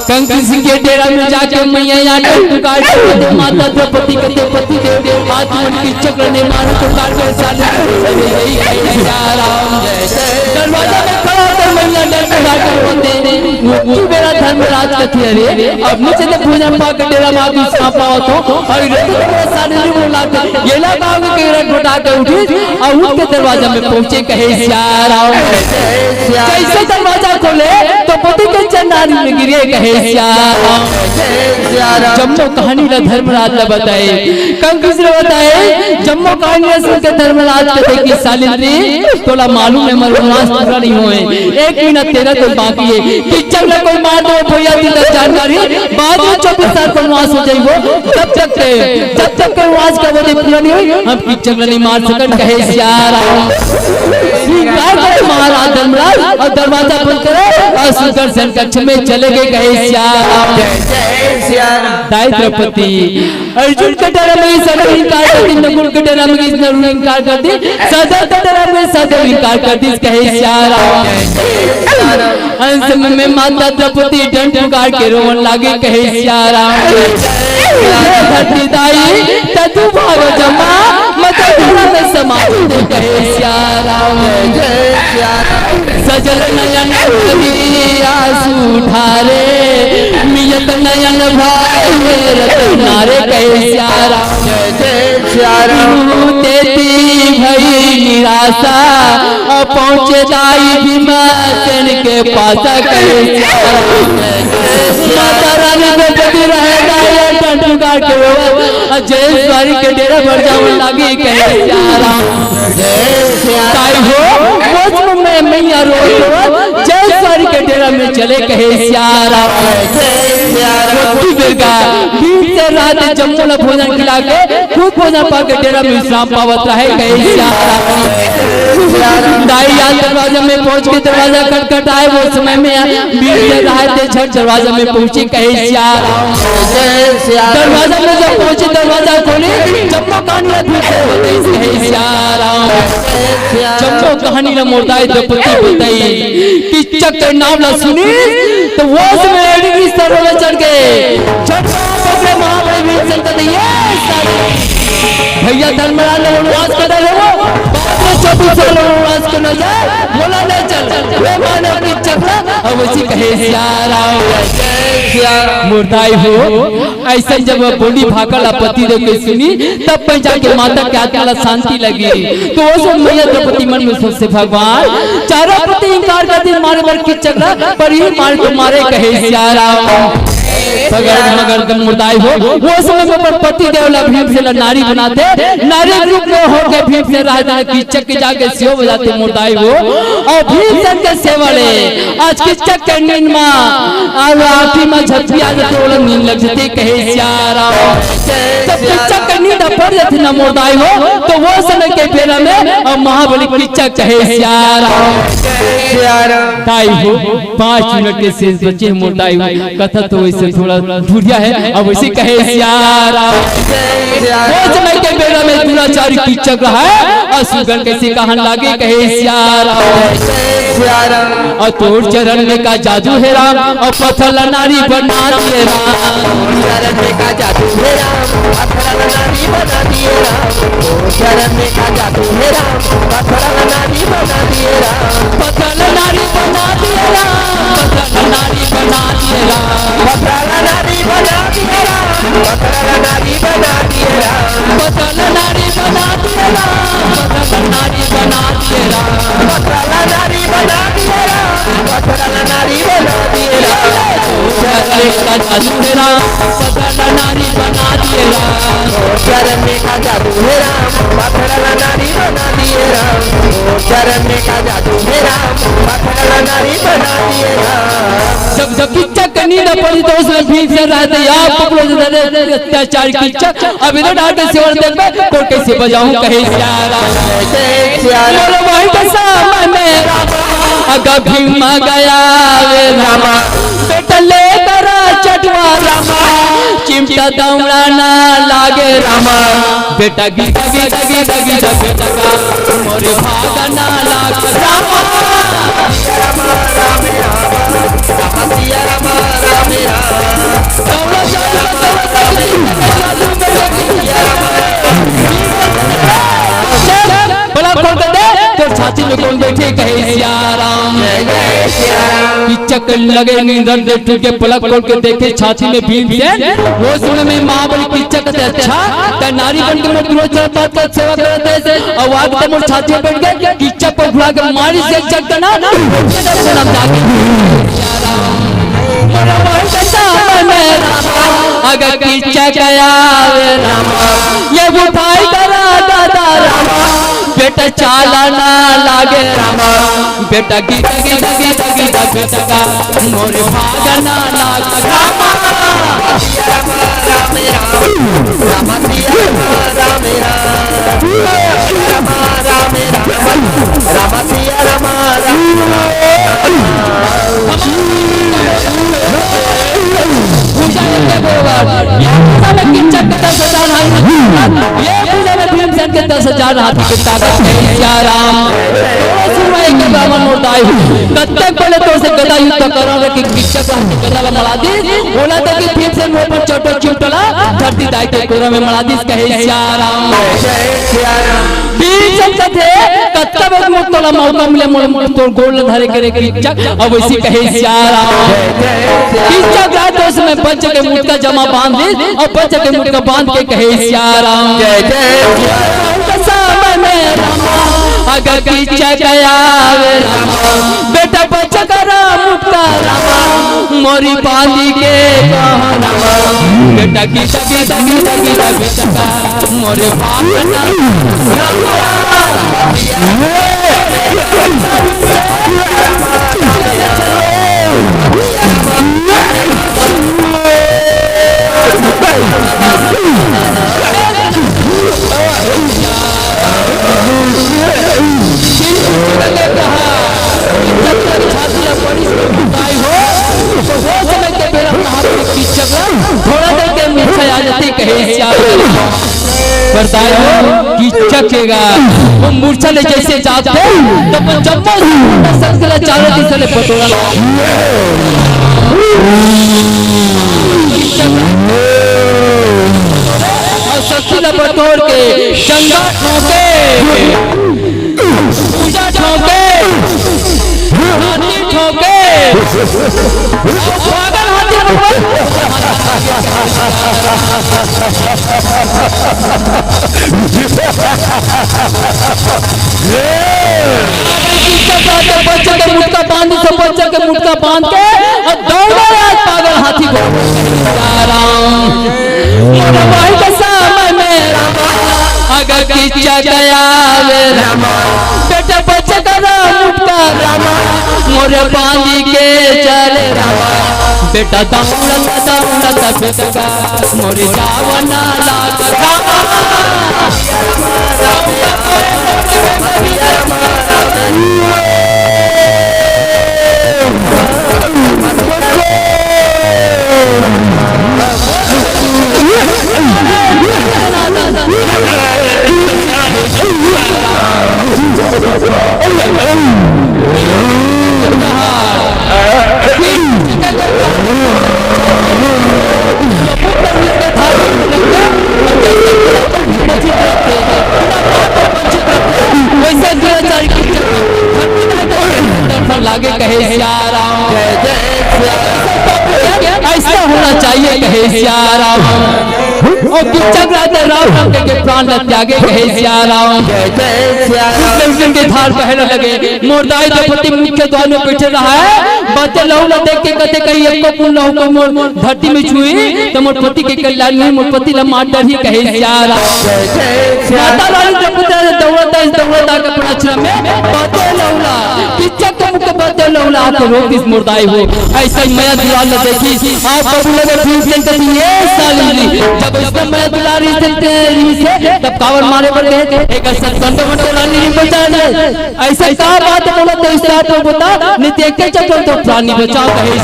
कंकन सिंह के डेरा में जाके मैया यहाँ पुकार के माता द्रौपदी के पति देव आत्मन की चक्र ने मानो पुकार के साथ दरवाजा में खड़ा होकर मैया डर पुकार के रोते वो मेरा धर्मराज कथी अरे अब नीचे से भोजन पा के डेरा में आदमी सांपा हो तो और ये तो सारे बोला ये ना गाँव के रख तड़पड़ा के उठी और उठ के दरवाजा में पहुंचे कहे सिया राम। जैसे दरवाजा खोले तो पति के चंदारी में गिरे कहे सिया राम। जम्मो कहानी ला धर्मराज ने बताए, कंकिस ने बताए जम्मो कहानी सुन के धर्मराज कहते कि सालिंद्री तोला मालूम है मरवास पूरा नहीं हुए, 1 मिनट तेरा तो बाकी है कि जब ना कोई मार दो भैया की जानकारी बाद में 24 साल वनवास हो जाइबो, जब तक वनवास का वो पूरा नहीं हुई हम किचक नहीं मार सकन कहे सिया राम। महाराज धर्मराज और दरवाजा बंद करे और सुदर्शन कक्ष में चले गए कहे सिया राम। दाई द्रौपदी अर्जुन के डर में सदैव इनकार कर दी, नकुल के डर में इनकार कर दी, सदैव के डर में सदैव इनकार कर दी कहे सिया राम। अंत में माता द्रौपदी डंड पुकार के रोवन लागे कहे सिया राम। धरती दाई तू भाव जमा मत में समा कहे सिया राम। सजल नयन आंसू ढारे मियत नयन भाई नारे कहे सिया राम। तेती भई निराशा और पहुँचे दाई भीमसेन के पास कहे सिया राम। माता रानी द्रौपदी रहे दाई टंटुकार के वो जयेश्वरी के डेरा भर जावन लागी कहे सिया राम। ताई हो में मैया रो जयेश्वरी के डेरा में चले कहे सिया राम। रात जम्मू ला भोजन खिला के खूब भोजन पा के डेरा में विश्राम पावत रहे कहे सिया राम। दाई आज दरवाजा में पहुंच के दरवाजा खटखटाए, वो समय में भीड़ से रहे थे झट दरवाजा में पहुंचे कहे सिया राम। दरवाजा में जब पहुंचे दरवाजा खोले जम्मू कहानी कहे सिया राम। जम्मू कहानी न मोरदाई द्रौपदी बताई कि चक नाम ला सुनी तो वो समय सरों में चढ़ गए भैया धर्मराज ने वनवास कर रहे हो 24 साल वनवास को न जाए बोला नहीं चल वे माने अपनी चक्रा अब उसी कहे सिया राम। मुर्दाई हो ऐसा जब बोली भाकल पति देव के सुनी तब पे जाके माता के आत्मा शांति लगी। तो वो सब मैया द्रौपदी मन में सोचते भगवान चारों पति इनकार कर दी मारे बर की चक्रा पर ही मार को मारे कहे सिया राम। मगर मुर्दाई हो वो समय पर पति देवला भीम से नारी बनाते, नारी रूप में होके भीम से राजा की चक जाके सेव बजाते मुर्दाई हो और भीम से के सेवले आज की चक के नींद में और आखिरी में झपकी आ जाते वो नींद लग जाती कहे सिया राम। जब चक के नींद पड़ जाती ना मुर्दाई हो तो वो समय के बेला में और महाबली की चक कहे सिया राम। ताई हो 5 मिनट के शेष बचे मुर्दाई हो कथा तो वैसे थोड़ा धुरिया है अब इसी कहे सिया राम। वो समय के बेला में दुराचारी की चक रहा है और सुगन कैसे कहन लागे कहे सिया राम। और तोड़ चरण में का जादू है राम और पत्थर नारी बना दिए राम। चरण में का जादू है राम पत्थर नारी बना दिए राम। चरण में का जादू है राम पत्थर नारी बना दिए राम। पत्थर नारी बना दिए राम। पत्थर नारी बना दिए राम। पत्थर नारी बना दिए राम। पत्थर नारी बना दिए राम। पत्थर नारी बना दिए राम। पत्थर नारी बना दिए राम। पत्थर नारी बना दिए राम। पत्थर नारी बना दिए राम। का जादू है राम पत्थर नारी बना दिए राम। चरण में का जादू है राम पत्थर नारी बना दिए राम। चरण में का जादू है राम पत्थर नारी बना दिए राम। जब किचक नींद पड़ी तो उसमें भीम से रहते यार पकड़ो अत्याचार किचक अब इधर डांटे सेवर देख को कैसे बजाऊं कहे सिया राम। वही के सामने अगर भीम गया वे रामा बेटा ले करा चटवा रामा चिमटा दौड़ा ना लागे रामा बेटा गीता गीता गीता गीता बेटा मोरे भागा ना लागे रामा। छाती में कौन बैठे कहे सिया राम। किचक लगे नींदर दे टूट के पलक खोल के देखे छाती में भीमसेन वो सुने में महाबली किचक से अच्छा त नारी बन के मोर रोज बात का सेवा करते और आग ते मोर छाती में बैठ गए किचक पर घुरा के मारी से चक करना नाम जाके मोरा भाई का मेरा अगर किचक आवे ये उठाई करा दादा बेटा चाला ना लागे बेटा गीता गीता गीता गीता बेटा का मोरे भागा ना लागे भीमसेन के 10,000 हाथी की ताकत है या राम के ब्राह्मण मुर्दाई कत्ते पहले तो से गदा युद्ध करोगे कि किचक हाथी गदा मरा दी बोला था कि भीमसेन मुंह पर चोटो चिमटला धरती दाई के कोरा में मरा दी कहे या राम भीमसेन थे कत्ते बग मुतला मौका मिले मोल तो गोल धरे करे किचक अब वैसी कहे या राम किचक रात उसमें बच्चे के मुंह का जमा बांध दी और बच्चे के मुंह का बांध के कहे या राम जय जय सामने अगर किचक आवे बेटा बच्चा करा मुक्ता मोरी पाली के बेटा गीता गीता गीता गीता बेटा मोरे थोड़ा देर के मूर्छा आ जाती कहे किचकेगा वो मूर्छा ले जैसे जाते तो जब संस्कृत चारों दिशा ले पटोरा और सस्ती बटोर के चंगा ठोके पूजा ठोके हाथी ठोके पागल बच्चे के मुटका बांध सब बच्चे के मुटका बांध के और दौड़ा आज पागल हाथी को भाई के सामने अगर किचक आवे बेटा बच्चे का मुटका मोरे बांधी के चले बेटा दौड़ता दौड़ता बेटा मोरे जावना लागा लागे कहे ऐसा होना चाहिए कहे और किचक राम के प्राण त्यागे कहे के धार पहने लगे मोरदाई द्रौपदी मुख्य द्वार में बैठे रहा है बातें लहू देख के कहते कहीं एक को पुन लहू को मोर धरती में छुई तो मोर पति के कल्याण में मोर पति ला मार डर ही कहे माता रानी द्रौपदी दौड़ता के प्रश्न में बातें लहूला किचक के मुख बातें लहूला तो रोक इस मुर्दाई हो ऐसा मैं दुलार न देखी आप कबूल लगे भीमसेन कहती ये साली जब इसने मैं दुलारी से तब कावर मारे पड़ गए एक सत्संग में रानी नहीं बचाने ऐसा क्या बात बोला तो इस रात में बता नहीं देख के चल तो प्राणी बचाओ कहे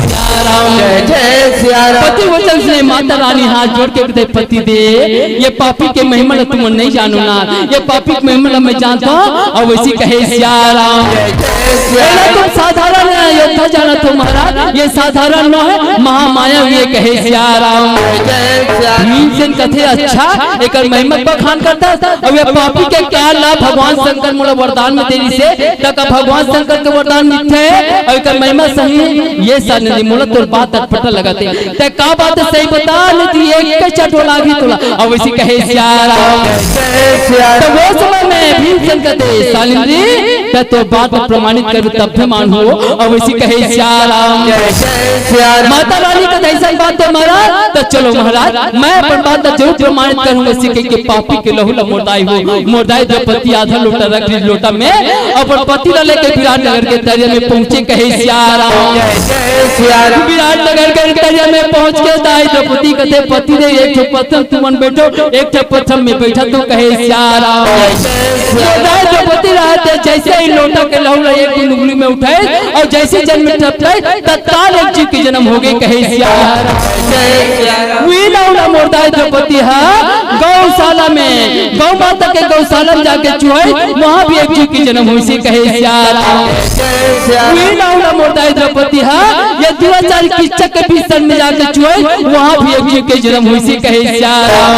सिया राम पति वचन से माता रानी हाथ जोड़ के कहते पति दे ये पापी के महिमा तुम नहीं जानो ना ये पापी के महिमा मैं जानता हूं और वैसी कहे सिया राम तुम साधारण अयोध्या जाना तो महाराज ये साधारण न है, महामाया ये कहे सिया राम। भीमसेन कथे अच्छा एक महिमा बखान करता। अब ये पापी के क्या लाभ भगवान शंकर मोला वरदान में देरी से तक भगवान शंकर के वरदान मिथ्या है और एक महिमा सही है। ये सानंदी मोला तोर बात अटपटा लगते ते का बात सही बता नहीं एक के चटो लागी तोला। अब इसी कहे सिया राम। तो वो समय में भीमसेन कहते सालिंदी ते तो बात प्रमाणित कर तब भी मान हो। अब इसी कहे सिया राम। माता रानी का ऐसा बात है महाराज तो चलो महाराज मैं अपन बात जरूर प्रमाणित करूंगा। इसी के पापी के लहू ला मोरदाई हो। मोरदाई द्रौपदी आधा लोटा रख ली लोटा में अपन पति ला लेके विराटनगर के दरिया में पहुंचे कहे सिया राम। विराटनगर के दरिया में पहुंच के दाई द्रौपदी कहते पति ने एक ठो पत्थर तुमन बैठो एक ठो पत्थर में बैठा तो कहे सिया राम। दाई द्रौपदी रहते जैसे ही लोटा के लहू ला एक उंगली में उठाए और जैसे जन्म टपकाए तत्काल एक जीव की जन्म हो गई कहे सिया राम। मोरदाई द्रौपदी गौशाला में गौ माता के गौशाला में जाके चुहे वहाँ भी एक जीव की जन्म हुई सी कहे सिया राम। मोरदाई द्रौपदी ये दुराचारी किच्चक के बिस्तर में जाके चुहे वहाँ भी एक जीव की जन्म हुई सी कहे सिया राम।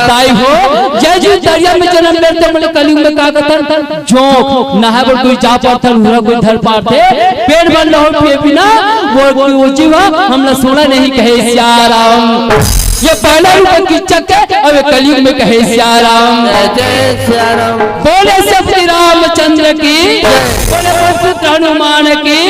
ताई हो जय जी दरिया में जन्म लेते बोले कलयुग में का कथन झोंक नहा बोल कोई जा पाथर हुआ कोई धर पाते पेड़ बन रहो पिए बिना वो जीवा हमला सोना नहीं कहे सिया राम। ये पहला रूप किच्चक है अब कलयुग में कहे सिया राम। बोले श्री रामचंद्र की बोले हनुमान की।